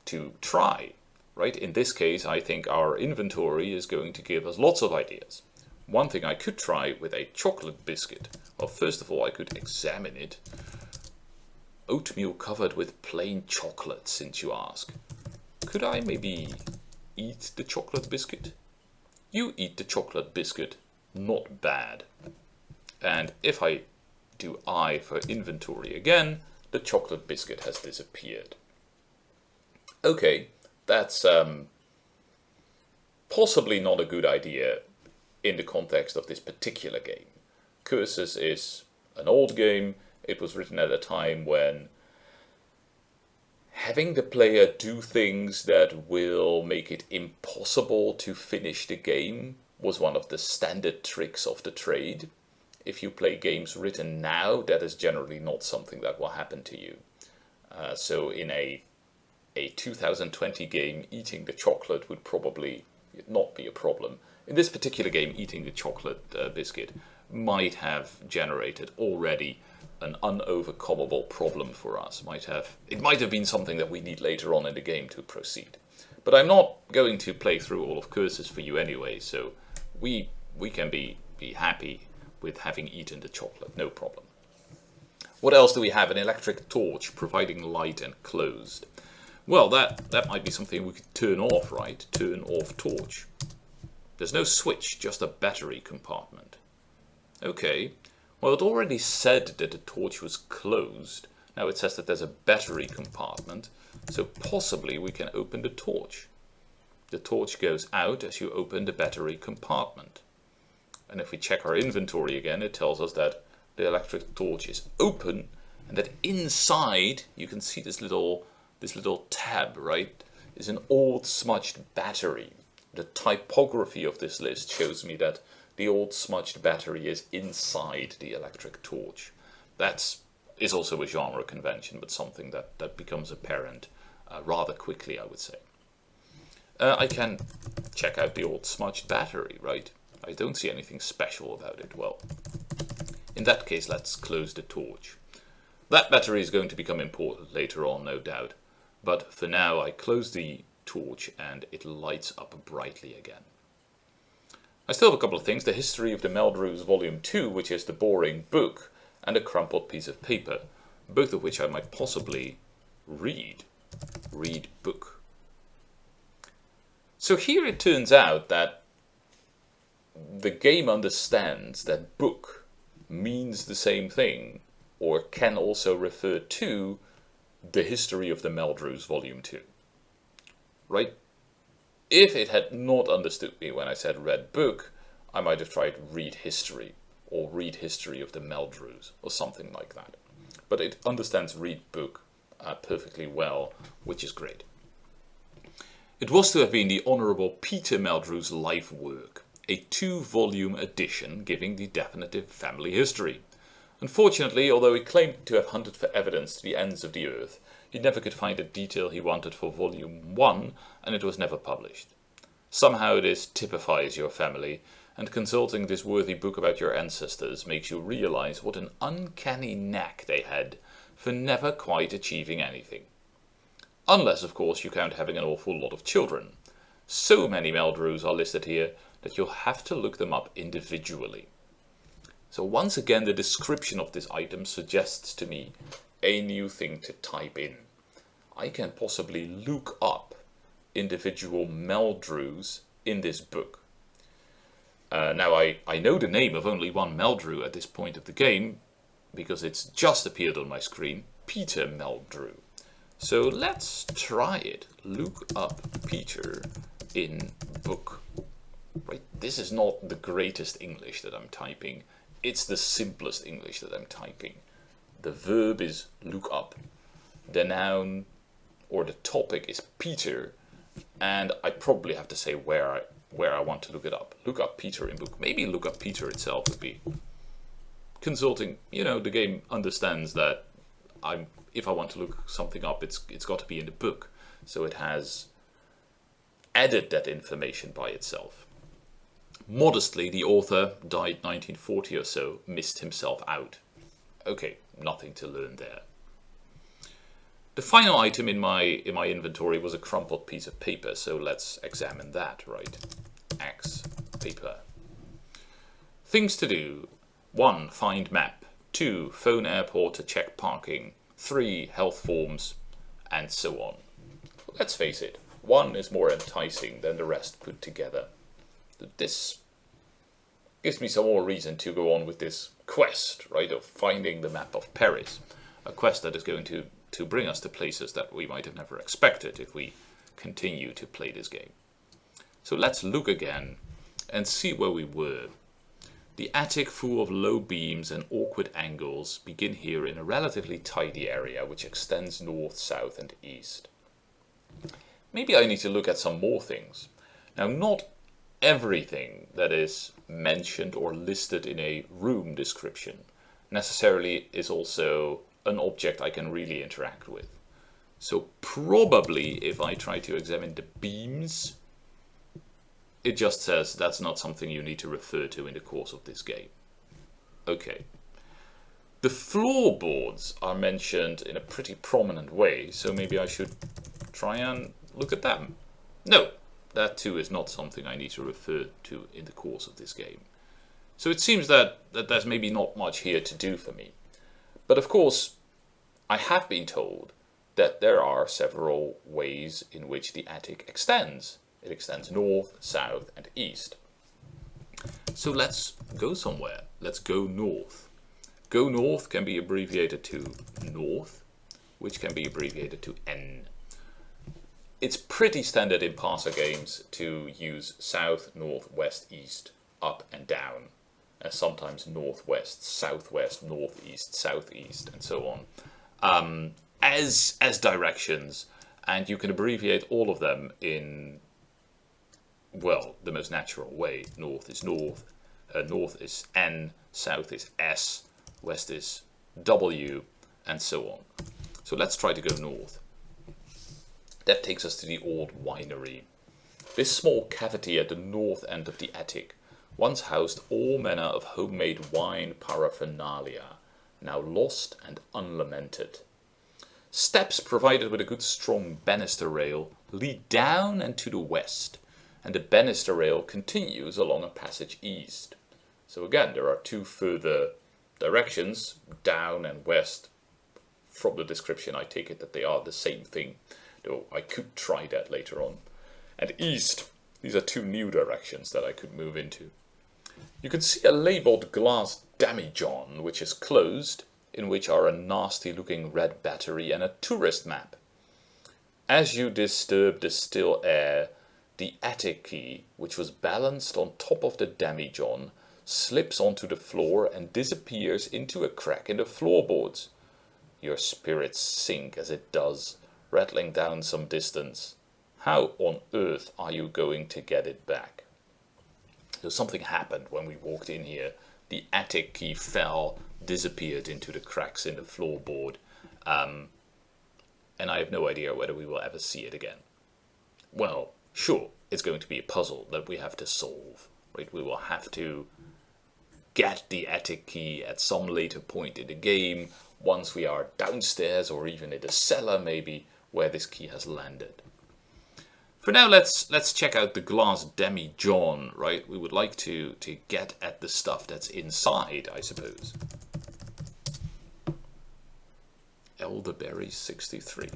to try. Right? In this case, I think our inventory is going to give us lots of ideas. One thing I could try with a chocolate biscuit. Well, first of all, I could examine it. Oatmeal covered with plain chocolate, since you ask. Could I maybe eat the chocolate biscuit? You eat the chocolate biscuit. Not bad. And if I do I for inventory again, the chocolate biscuit has disappeared. Okay, that's possibly not a good idea in the context of this particular game. Curses is an old game. It was written at a time when having the player do things that will make it impossible to finish the game was one of the standard tricks of the trade. if you play games written now, that is generally not something that will happen to you. So in a 2020 game, eating the chocolate would probably not be a problem. In this particular game, eating the chocolate biscuit might have generated already an unovercomable problem for us. It might have been something that we need later on in the game to proceed. But I'm not going to play through all of curses for you anyway, so we can be happy with having eaten the chocolate, no problem. What else do we have? An electric torch providing light and closed. Well, that might be something we could turn off, right? Turn off torch. There's no switch, just a battery compartment. Okay, well, it already said that the torch was closed. Now it says that there's a battery compartment, so possibly we can open the torch. The torch goes out as you open the battery compartment. And if we check our inventory again, it tells us that the electric torch is open and that inside you can see this little tab, right, is an old smudged battery. The typography of this list shows me that the old smudged battery is inside the electric torch. That is also a genre convention, but something that becomes apparent rather quickly, I would say. I can check out the old smudged battery, right? I don't see anything special about it. Well, in that case, let's close the torch. That battery is going to become important later on, no doubt. But for now, I close the torch and it lights up brightly again. I still have a couple of things. The History of the Meldrews Volume 2, which is the boring book, and a crumpled piece of paper, both of which I might possibly read. Read book. So here it turns out that the game understands that book means the same thing, or can also refer to the History of the Meldrews Volume 2. Right? If it had not understood me when I said read book, I might have tried read history, or read History of the Meldrews, or something like that. But it understands read book perfectly well, which is great. It was to have been the Honourable Peter Meldrew's life work, a 2-volume edition giving the definitive family history. Unfortunately, although he claimed to have hunted for evidence to the ends of the earth, he never could find the detail he wanted for Volume 1, and it was never published. Somehow this typifies your family, and consulting this worthy book about your ancestors makes you realize what an uncanny knack they had for never quite achieving anything. Unless, of course, you count having an awful lot of children. So many Meldrews are listed here that you'll have to look them up individually. So once again, the description of this item suggests to me a new thing to type in. I can possibly look up individual Meldrews in this book. Now, I know the name of only one Meldrew at this point of the game, because it's just appeared on my screen, Peter Meldrew. So let's try it. Look up Peter in book. Right, this is not the greatest English that I'm typing. It's the simplest English that I'm typing. The verb is look up. The noun or the topic is Peter. And I probably have to say where I want to look it up. Look up Peter in book. Maybe look up Peter itself would be consulting. You know, the game understands that if I want to look something up, it's got to be in the book. So it has added that information by itself. Modestly, the author, died 1940 or so, missed himself out. Okay, nothing to learn there. The final item in my inventory was a crumpled piece of paper, so let's examine that, right? X, paper. Things to do. 1. Find map. 2. Phone airport to check parking. 3. Health forms, and so on. Let's face it, 1 is more enticing than the rest put together. This gives me some more reason to go on with this quest, right, of finding the map of Paris. A quest that is going to bring us to places that we might have never expected if we continue to play this game. So let's look again and see where we were. The attic full of low beams and awkward angles begin here in a relatively tidy area which extends north, south and east. Maybe I need to look at some more things. Now, not everything that is mentioned or listed in a room description necessarily is also an object I can really interact with. So probably if I try to examine the beams, it just says that's not something you need to refer to in the course of this game. Okay. The floorboards are mentioned in a pretty prominent way, so maybe I should try and look at them. No, that too is not something I need to refer to in the course of this game. So it seems that there's maybe not much here to do for me. But of course, I have been told that there are several ways in which the attic extends. It extends north, south, and east. So let's go somewhere. Let's go north. Go north can be abbreviated to north, which can be abbreviated to N. It's pretty standard in parser games to use south, north, west, east, up and down, and sometimes northwest, southwest, northeast, southeast, and so on, as directions, and you can abbreviate all of them in, well, the most natural way. North is north N, south is S, west is W, and so on. So let's try to go north. That takes us to the old winery. This small cavity at the north end of the attic once housed all manner of homemade wine paraphernalia, now lost and unlamented. Steps provided with a good strong banister rail lead down and to the west, and the banister rail continues along a passage east. So again, there are two further directions, down and west. From the description I take it that they are the same thing, though I could try that later on. And east, these are two new directions that I could move into. You can see a labelled glass demijohn, which is closed, in which are a nasty looking red battery and a tourist map. As you disturb the still air, the attic key, which was balanced on top of the demijohn, slips onto the floor and disappears into a crack in the floorboards. Your spirits sink as it does, rattling down some distance. How on earth are you going to get it back? So something happened when we walked in here. The attic key fell, disappeared into the cracks in the floorboard, and I have no idea whether we will ever see it again. Well, sure, it's going to be a puzzle that we have to solve. Right? We will have to get the attic key at some later point in the game, once we are downstairs or even in the cellar maybe, where this key has landed. For now, let's check out the glass demijohn, right? We would like to get at the stuff that's inside, I suppose. Elderberry 63.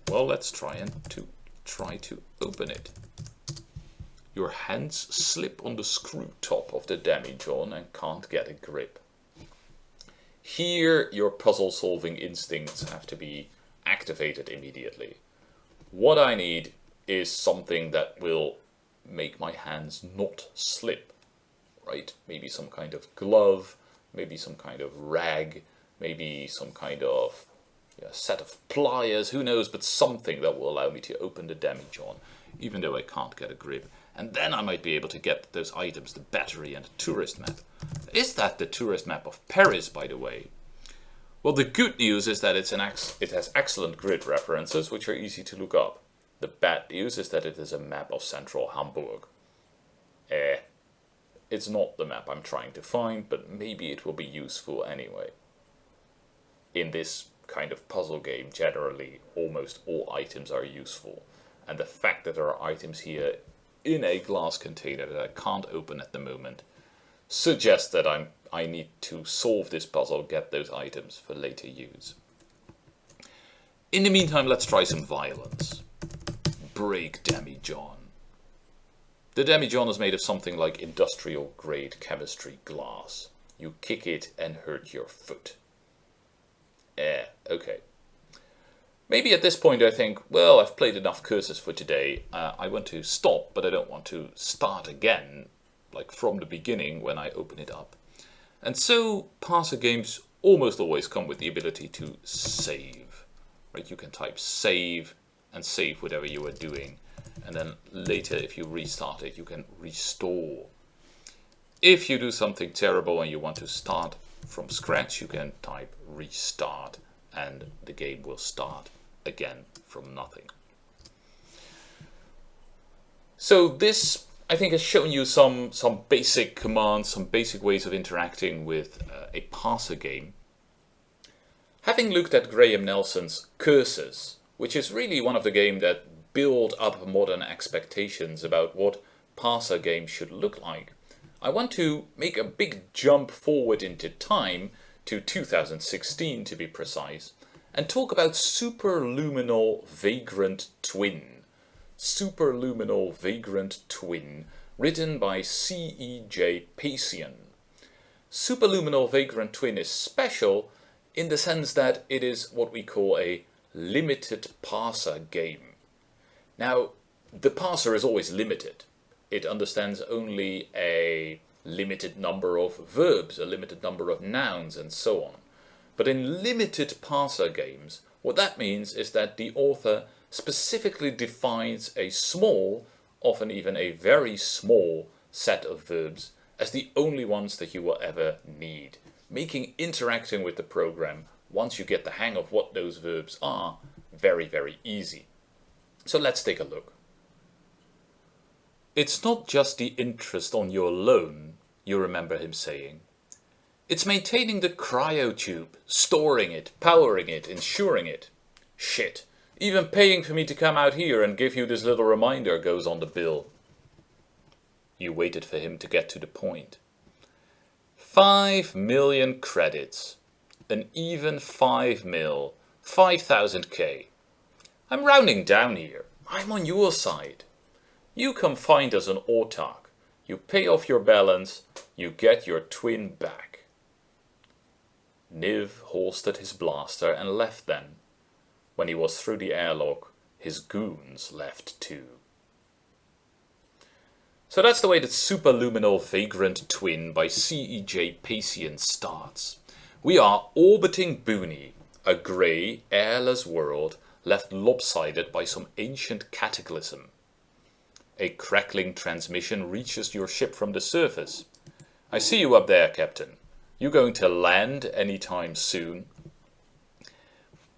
Well, let's try to open it. Your hands slip on the screw top of the demijohn and can't get a grip. Here, your puzzle-solving instincts have to be activated immediately. What I need is something that will make my hands not slip, right? Maybe some kind of glove, maybe some kind of rag, maybe some kind of set of pliers, who knows, but something that will allow me to open the demijohn, even though I can't get a grip. And then I might be able to get those items, the battery and the tourist map. Is that the tourist map of Paris, by the way? Well, the good news is that it has excellent grid references, which are easy to look up. The bad news is that it is a map of central Hamburg. It's not the map I'm trying to find, but maybe it will be useful anyway. In this kind of puzzle game, generally, almost all items are useful. And the fact that there are items here in a glass container that I can't open at the moment suggests that I need to solve this puzzle, get those items for later use. In the meantime, let's try some violence. Break demijohn. The demijohn is made of something like industrial grade chemistry glass. You kick it and hurt your foot. Okay. Maybe at this point I think, well, I've played enough curses for today. I want to stop, but I don't want to start again, like from the beginning when I open it up. And so parser games almost always come with the ability to save. Right? You can type save and save whatever you are doing. and then later if you restart it, you can restore. If you do something terrible and you want to start from scratch, you can type restart and the game will start again from nothing. So this, I think, has shown you some basic commands, some basic ways of interacting with a parser game. Having looked at Graham Nelson's Curses, which is really one of the games that build up modern expectations about what parser games should look like, I want to make a big jump forward into time to 2016 to be precise, and talk about Superluminal Vagrant Twin. Superluminal Vagrant Twin, written by C.E.J. Pacian. Superluminal Vagrant Twin is special in the sense that it is what we call a limited parser game. Now, the parser is always limited. It understands only a limited number of verbs, a limited number of nouns, and so on. But in limited parser games, what that means is that the author specifically defines a small, often even a very small, set of verbs as the only ones that you will ever need, making interacting with the program, once you get the hang of what those verbs are, very, very easy. So let's take a look. It's not just the interest on your loan, you remember him saying. It's maintaining the cryotube, storing it, powering it, insuring it. Shit, even paying for me to come out here and give you this little reminder goes on the bill. You waited for him to get to the point. 5 million credits. An even 5 mil. 5,000k. I'm rounding down here. I'm on your side. You come find us an autark. You pay off your balance. You get your twin back. Niv holstered his blaster and left then. When he was through the airlock, his goons left too. So that's the way that Superluminal Vagrant Twin by C.E.J. Pacian starts. We are orbiting Booney, a grey, airless world left lopsided by some ancient cataclysm. A crackling transmission reaches your ship from the surface. I see you up there, Captain. You going to land anytime soon?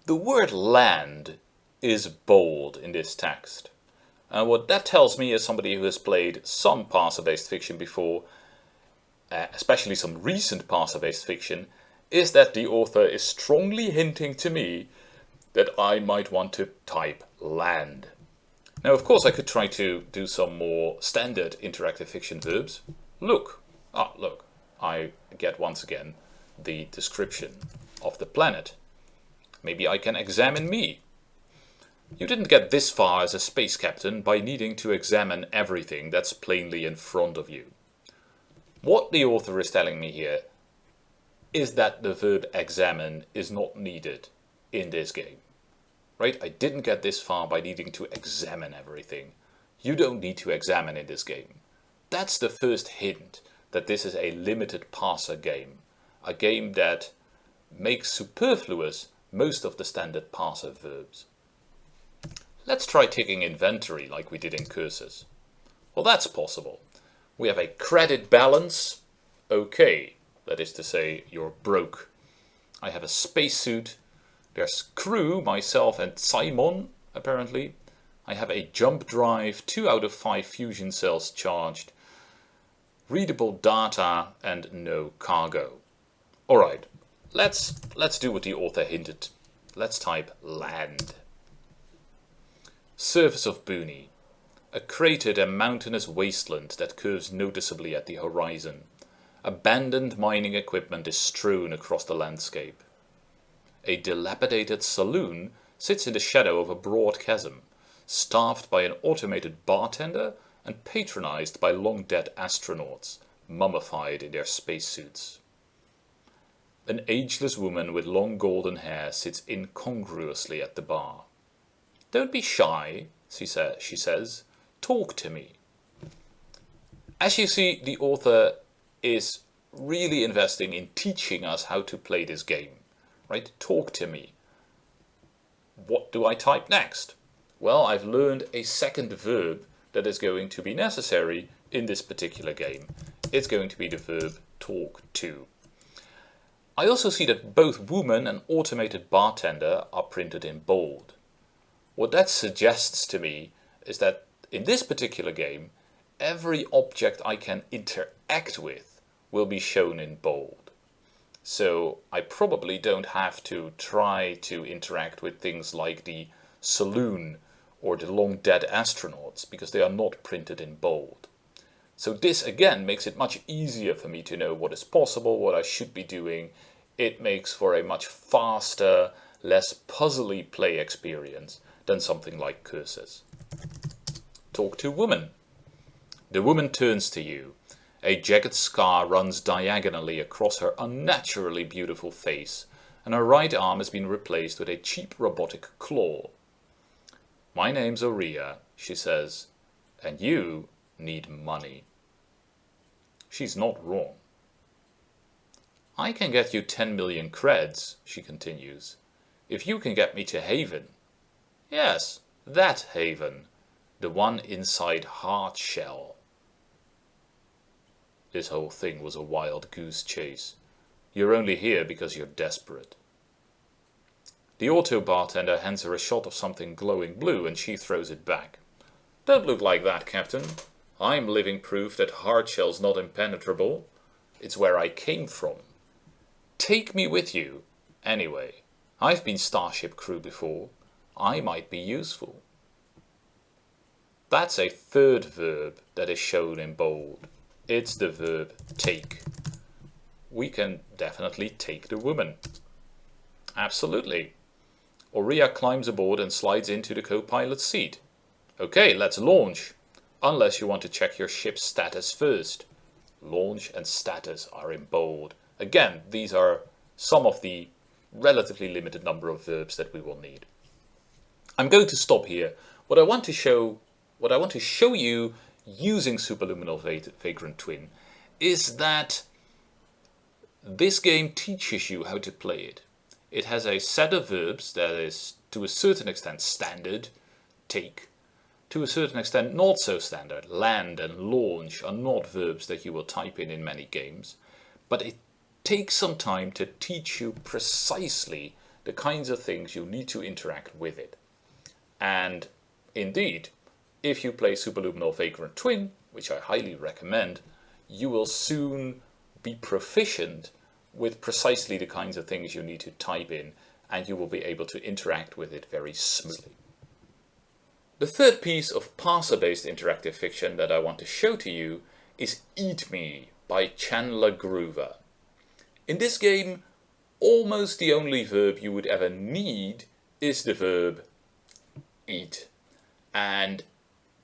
The word land is bold in this text. And what that tells me as somebody who has played some parser-based fiction before, especially some recent parser-based fiction, is that the author is strongly hinting to me that I might want to type land. Now, of course, I could try to do some more standard interactive fiction verbs. Look. Look. I get once again the description of the planet. Maybe I can examine me. You didn't get this far as a space captain by needing to examine everything that's plainly in front of you. What the author is telling me here is that the verb examine is not needed in this game. Right? I didn't get this far by needing to examine everything. You don't need to examine in this game. That's the first hint that this is a limited parser game. A game that makes superfluous most of the standard parser verbs. Let's try taking inventory like we did in Curses. Well, that's possible. We have a credit balance. Okay, that is to say you're broke. I have a spacesuit. There's crew, myself and Simon, apparently. I have a jump drive, 2 out of 5 fusion cells charged, readable data, and no cargo. Alright, let's do what the author hinted. Let's type land. Surface of Booney. A cratered and mountainous wasteland that curves noticeably at the horizon. Abandoned mining equipment is strewn across the landscape. A dilapidated saloon sits in the shadow of a broad chasm, staffed by an automated bartender and patronized by long-dead astronauts, mummified in their spacesuits. An ageless woman with long golden hair sits incongruously at the bar. Don't be shy, she says. Talk to me. As you see, the author is really investing in teaching us how to play this game. Right? Talk to me. What do I type next? Well, I've learned a second verb that is going to be necessary in this particular game. It's going to be the verb talk to. I also see that both woman and automated bartender are printed in bold. What that suggests to me is that in this particular game, every object I can interact with will be shown in bold. So I probably don't have to try to interact with things like the saloon or the long dead astronauts because they are not printed in bold. So this again makes it much easier for me to know what is possible, what I should be doing. It makes for a much faster, less puzzly play experience than something like cursors. Talk to woman. The woman turns to you. A jagged scar runs diagonally across her unnaturally beautiful face, and her right arm has been replaced with a cheap robotic claw. My name's Oria, she says, and you need money. She's not wrong. I can get you 10 million creds, she continues, if you can get me to Haven. Yes, that Haven, the one inside Hard Shell. This whole thing was a wild goose chase. You're only here because you're desperate. The auto bartender hands her a shot of something glowing blue and she throws it back. Don't look like that, Captain. I'm living proof that Hardshell's not impenetrable. It's where I came from. Take me with you. Anyway, I've been Starship crew before. I might be useful. That's a third verb that is shown in bold. It's the verb take. We can definitely take the woman. Absolutely. Oria climbs aboard and slides into the co-pilot's seat. Okay, let's launch. Unless you want to check your ship's status first. Launch and status are in bold. Again, these are some of the relatively limited number of verbs that we will need. I'm going to stop here. What I want to show you using Superluminal Vagrant Twin is that this game teaches you how to play it. It has a set of verbs that is to a certain extent standard, take, to a certain extent not so standard. Land and launch are not verbs that you will type in many games, but it takes some time to teach you precisely the kinds of things you need to interact with it. And indeed, if you play Superluminal Vagrant Twin, which I highly recommend, you will soon be proficient with precisely the kinds of things you need to type in, and you will be able to interact with it very smoothly. The third piece of parser-based interactive fiction that I want to show to you is Eat Me by Chandler Groover. In this game, almost the only verb you would ever need is the verb eat, and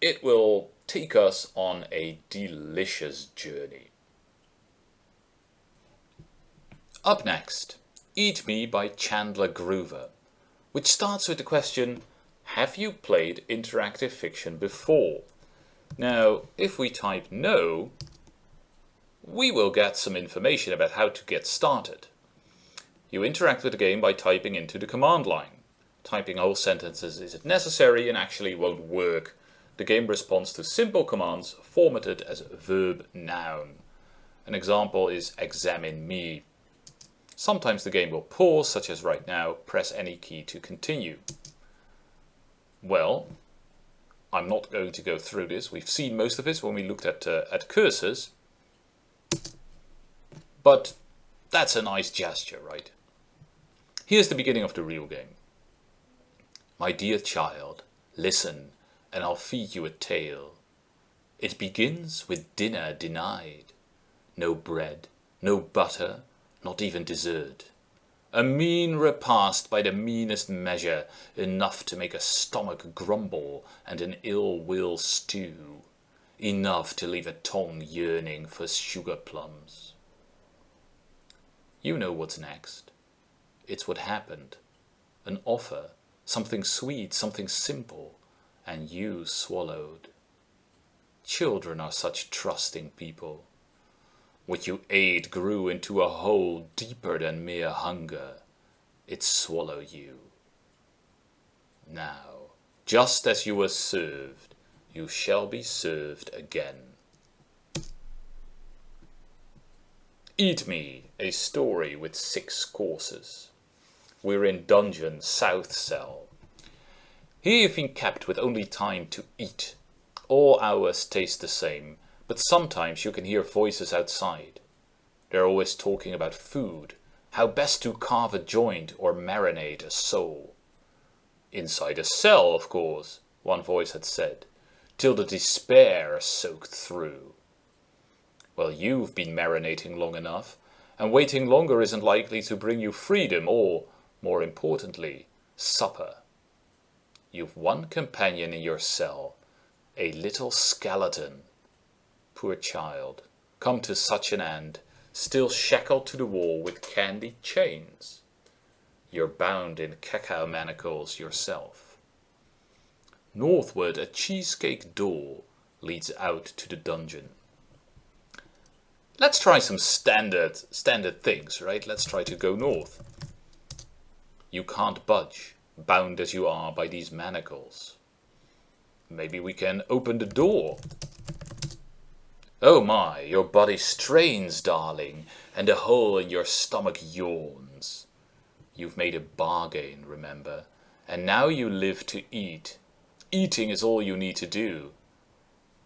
it will take us on a delicious journey. Up next, Eat Me by Chandler Groover, which starts with the question, have you played interactive fiction before? Now, if we type no, we will get some information about how to get started. You interact with the game by typing into the command line. Typing whole sentences isn't necessary and actually won't work. The game responds to simple commands formatted as verb noun. An example is examine me. Sometimes the game will pause, such as right now, press any key to continue. Well, I'm not going to go through this. We've seen most of this when we looked at cursors. But that's a nice gesture, right? Here's the beginning of the real game. My dear child, listen, and I'll feed you a tale. It begins with dinner denied. No bread, no butter, not even dessert. A mean repast by the meanest measure, enough to make a stomach grumble and an ill will stew. Enough to leave a tongue yearning for sugar plums. You know what's next. It's what happened. An offer, something sweet, something simple, and you swallowed. Children are such trusting people. What you ate grew into a hole deeper than mere hunger. It swallowed you. Now, Just as you were served, you shall be served again. Eat Me, a story with 6 courses. We're in Dungeon South Cell. Here you've been kept with only time to eat. All hours taste the same, but sometimes you can hear voices outside. They're always talking about food, how best to carve a joint or marinate a soul. Inside a cell, of course, one voice had said, till the despair soaked through. Well, you've been marinating long enough, and waiting longer isn't likely to bring you freedom or, more importantly, supper. You've one companion in your cell, a little skeleton. Poor child, come to such an end, still shackled to the wall with candy chains. You're bound in cacao manacles yourself. Northward, a cheesecake door leads out to the dungeon. Let's try some standard things, right? Let's try to go north. You can't budge, bound as you are by these manacles. Maybe we can open the door. Oh my, your body strains, darling, and a hole in your stomach yawns. You've made a bargain, remember, and now you live to eat. Eating is all you need to do.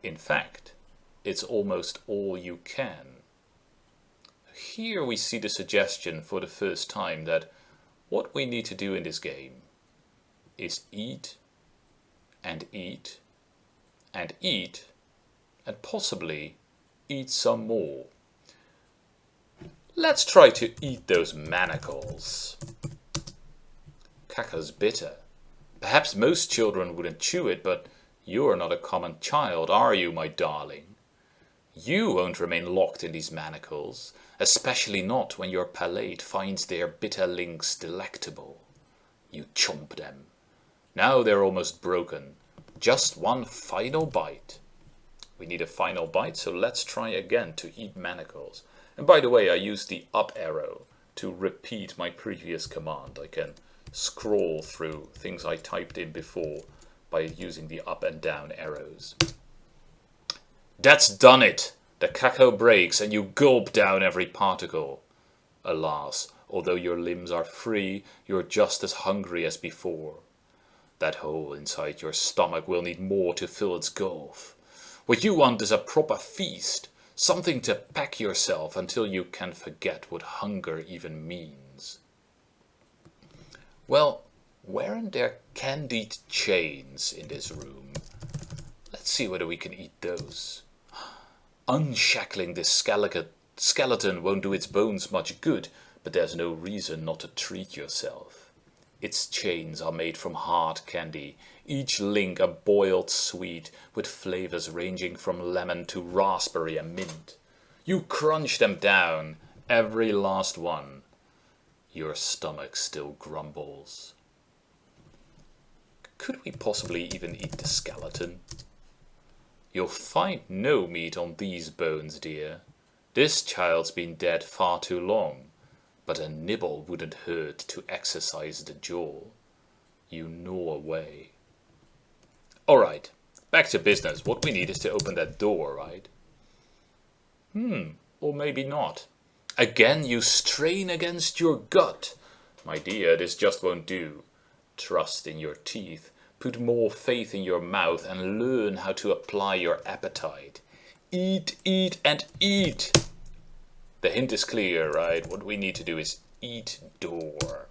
In fact, it's almost all you can. Here we see the suggestion for the first time that what we need to do in this game is eat and eat and eat and possibly eat some more. Let's try to eat those manacles. Cacao's bitter. Perhaps most children wouldn't chew it, but you're not a common child, are you, my darling? You won't remain locked in these manacles, especially not when your palate finds their bitter links delectable. You chomp them. Now they're almost broken. Just one final bite. We need a final bite, so let's try again to eat manacles. And by the way, I used the up arrow to repeat my previous command. I can scroll through things I typed in before by using the up and down arrows. That's done it! The cacao breaks and you gulp down every particle. Alas, although your limbs are free, you're just as hungry as before. That hole inside your stomach will need more to fill its gulf. What you want is a proper feast, something to pack yourself until you can forget what hunger even means. Well, weren't there candied chains in this room? Let's see whether we can eat those. Unshackling this skeleton won't do its bones much good, but there's no reason not to treat yourself. Its chains are made from hard candy, each link a boiled sweet with flavors ranging from lemon to raspberry and mint. You crunch them down, every last one. Your stomach still grumbles. Could we possibly even eat the skeleton? You'll find no meat on these bones, dear. This child's been dead far too long, but a nibble wouldn't hurt to exercise the jaw. You gnaw away. Alright, back to business. What we need is to open that door, right? Or maybe not. Again you strain against your gut. My dear, this just won't do. Trust in your teeth. Put more faith in your mouth and learn how to apply your appetite. Eat, eat, and eat. The hint is clear, right? What we need to do is eat door.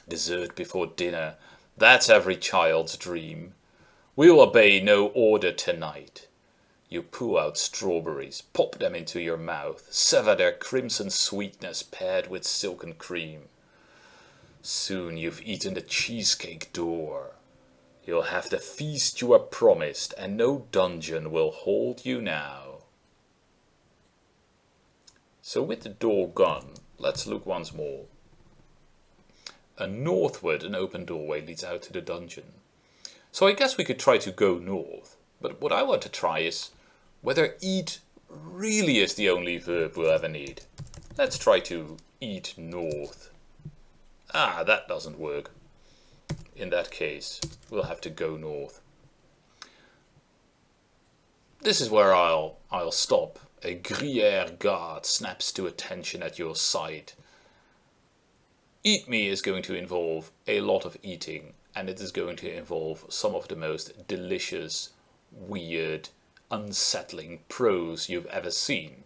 Dessert before dinner. That's every child's dream. We'll obey no order tonight. You pull out strawberries, pop them into your mouth, sever their crimson sweetness paired with silken cream. Soon you've eaten the cheesecake door. You'll have the feast you were promised, and no dungeon will hold you now. So with the door gone, let's look once more. Northward, an open doorway leads out to the dungeon. So I guess we could try to go north, but what I want to try is whether eat really is the only verb we'll ever need. Let's try to eat north. Ah, that doesn't work. in that case, we'll have to go north. This is where I'll stop. A Gruyere guard snaps to attention at your side. Eat Me is going to involve a lot of eating, and it is going to involve some of the most delicious, weird, unsettling prose you've ever seen.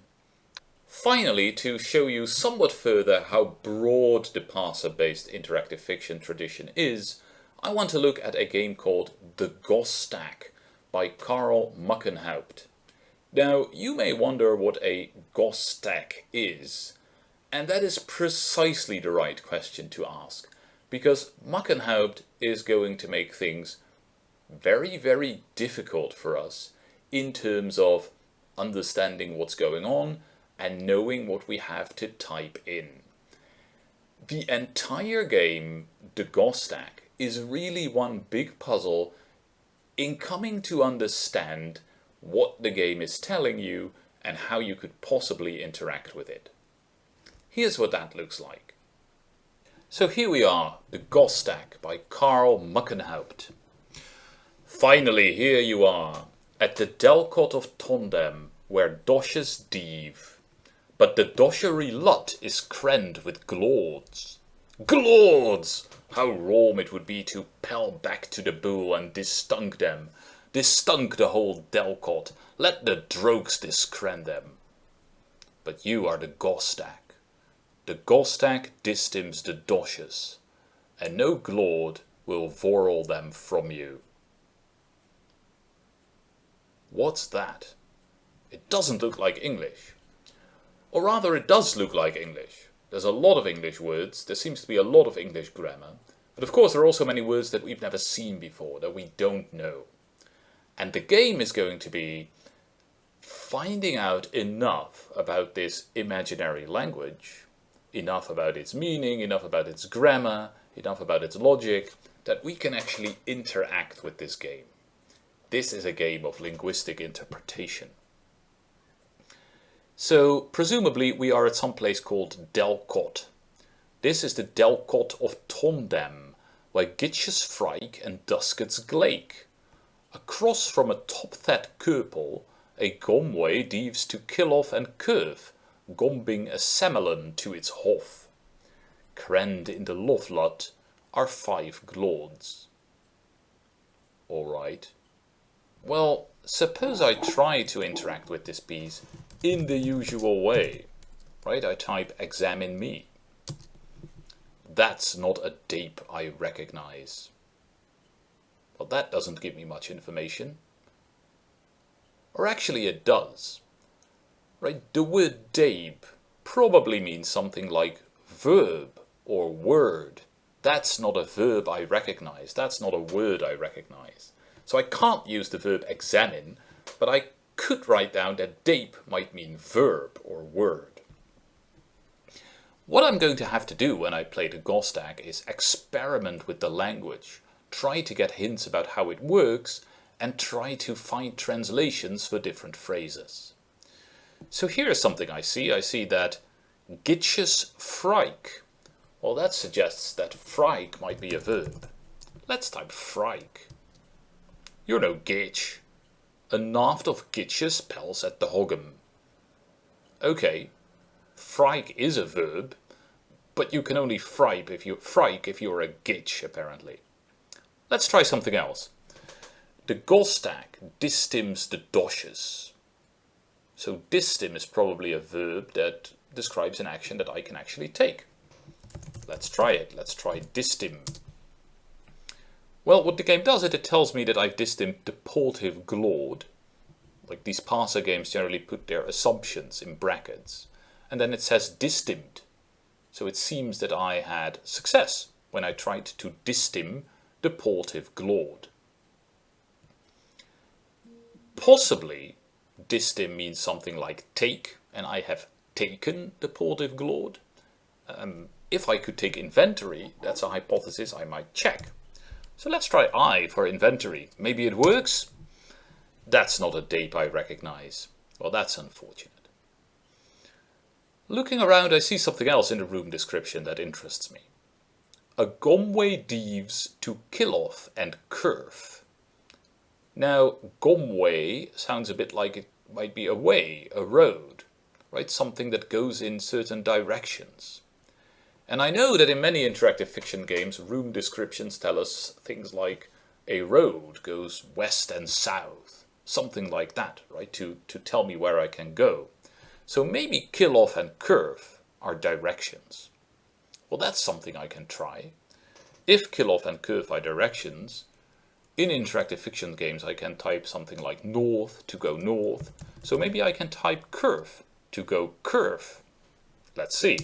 Finally, to show you somewhat further how broad the parser-based interactive fiction tradition is, I want to look at a game called The Gosstack by Karl Muckenhaupt. Now, you may wonder what a Gosstack is, and that is precisely the right question to ask, because Muckenhaupt is going to make things very, very difficult for us in terms of understanding what's going on and knowing what we have to type in. The entire game, The Gosstack, is really one big puzzle in coming to understand what the game is telling you and how you could possibly interact with it. Here's what that looks like. So here we are, The Gosstack by Karl Muckenhaupt. Finally, here you are, at the Delcot of Tondem, where doshes dieve. But the doshery lot is crend with glords. Glords! How rom it would be to pell back to the bull and distunk them. Distunk the whole Delcot. Let the drogues discren them. But you are the Gosstack. The Gosstack distims the doshes, and no glord will vorl them from you. What's that? It doesn't look like English. Or rather, it does look like English. There's a lot of English words, there seems to be a lot of English grammar, but of course there are also many words that we've never seen before, that we don't know. And the game is going to be finding out enough about this imaginary language, enough about its meaning, enough about its grammar, enough about its logic, that we can actually interact with this game. This is a game of linguistic interpretation. So, presumably we are at some place called Delcot. This is the Delcot of Tondem, where Gitches Frijk and Duskets Glake. Across from a top-that Keupel, a Gomway dieves to kill off and curve, gombing a Semelin to its hof. Krend in the Loflat are 5 glords. Alright. Well, suppose I try to interact with this piece in the usual way. Right, I type examine me. That's not a dape I recognize. Well, that doesn't give me much information. Or actually it does. Right, the word dape probably means something like verb or word. That's not a verb I recognize. That's not a word I recognize. So I can't use the verb examine, but I could write down that dape might mean verb or word. What I'm going to have to do when I play the Gosstack is experiment with the language, try to get hints about how it works, and try to find translations for different phrases. So here's something I see. I see that Gitches Frijk. Well, that suggests that frijk might be a verb. Let's type frijk. You're no gitch. A naft of gitches pels at the hoggem. Okay, frijk is a verb, but you can only frijk if you're a gitch, apparently. Let's try something else. The Gosstack distims the doshes. So distim is probably a verb that describes an action that I can actually take. Let's try it. Let's try distim. Well, what the game does is it tells me that I've distimmed the portive glord. Like these parser games generally put their assumptions in brackets. And then it says distimmed. So it seems that I had success when I tried to distim the portive glord. Possibly distim means something like take, and I have taken the portive glord. If I could take inventory, that's a hypothesis I might check. So let's try I for inventory. Maybe it works? That's not a dape I recognize. Well, that's unfortunate. Looking around, I see something else in the room description that interests me. A Gomway Deves to Kill Off and Curve. Now, Gomway sounds a bit like it might be a way, a road, right? Something that goes in certain directions. And I know that in many interactive fiction games, room descriptions tell us things like a road goes west and south, something like that, right? To tell me where I can go. So maybe kill off and curve are directions. Well, that's something I can try. If kill off and curve are directions, in interactive fiction games I can type something like north to go north. So maybe I can type curve to go curve. Let's see.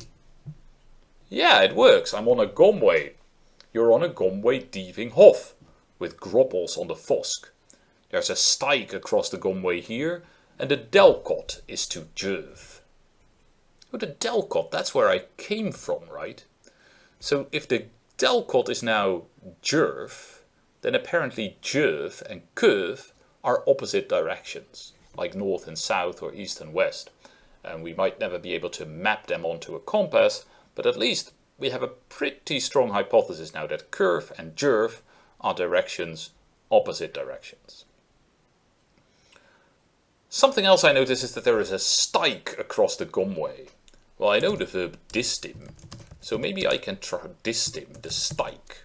Yeah, it works. I'm on a Gomway. You're on a Gomway Dieving Hof with Groppels on the Vosk. There's a Stijk across the Gomway here, and the Delcot is to Jerv. Oh, the Delcot, that's where I came from, right? So if the Delcot is now Jerv, then apparently Jerv and curve are opposite directions, like north and south or east and west. And we might never be able to map them onto a compass, but at least we have a pretty strong hypothesis now that curve and jerv are directions, opposite directions. Something else I notice is that there is a stijk across the Gomway. Well, I know the verb distim, so maybe I can try distim, the stijk.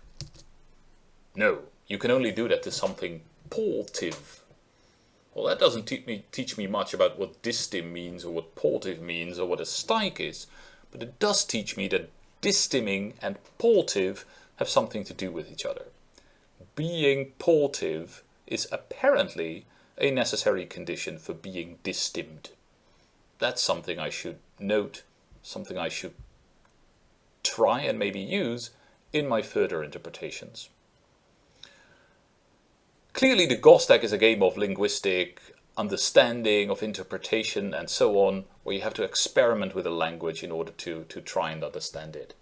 No, you can only do that to something portive. Well, that doesn't teach me much about what distim means or what portive means or what a stijk is. But it does teach me that distimming and portive have something to do with each other. Being portive is apparently a necessary condition for being distimmed. That's something I should note, something I should try and maybe use in my further interpretations. Clearly the Gostek is a game of linguistic understanding, of interpretation and so on, where you have to experiment with a language in order to try and understand it.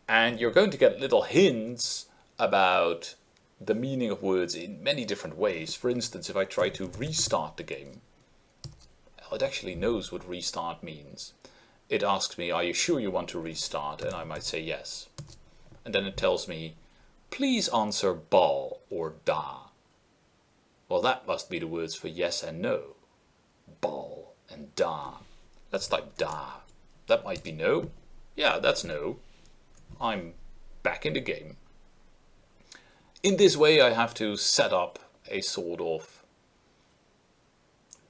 And you're going to get little hints about the meaning of words in many different ways. For instance, if I try to restart the game, it actually knows what restart means. It asks me, are you sure you want to restart? And I might say yes. And then it tells me, please answer bal or da. Well, that must be the words for yes and no. Bal and da. Let's type da. That might be no. Yeah, that's no. I'm back in the game. In this way, I have to set up a sort of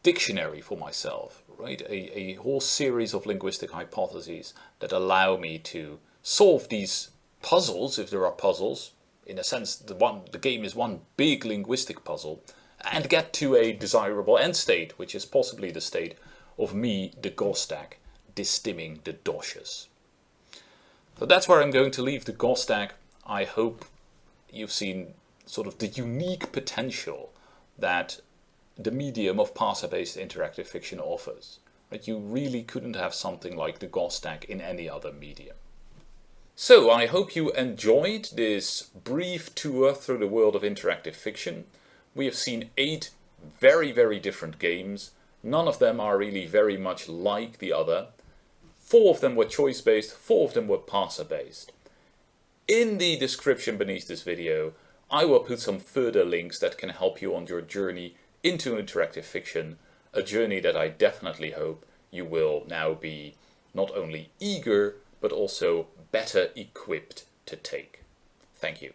dictionary for myself, right? A whole series of linguistic hypotheses that allow me to solve these puzzles, if there are puzzles. In a sense, the game is one big linguistic puzzle, and get to a desirable end state, which is possibly the state of me, the Gostek, distimming the doshes. So that's where I'm going to leave the Gostek. I hope you've seen sort of the unique potential that the medium of parser-based interactive fiction offers. But you really couldn't have something like the Gostek in any other medium. So I hope you enjoyed this brief tour through the world of interactive fiction. We have seen 8 very, very different games. None of them are really very much like the other. 4 of them were choice-based, 4 of them were parser-based. In the description beneath this video, I will put some further links that can help you on your journey into interactive fiction, a journey that I definitely hope you will now be not only eager, but also better equipped to take. Thank you.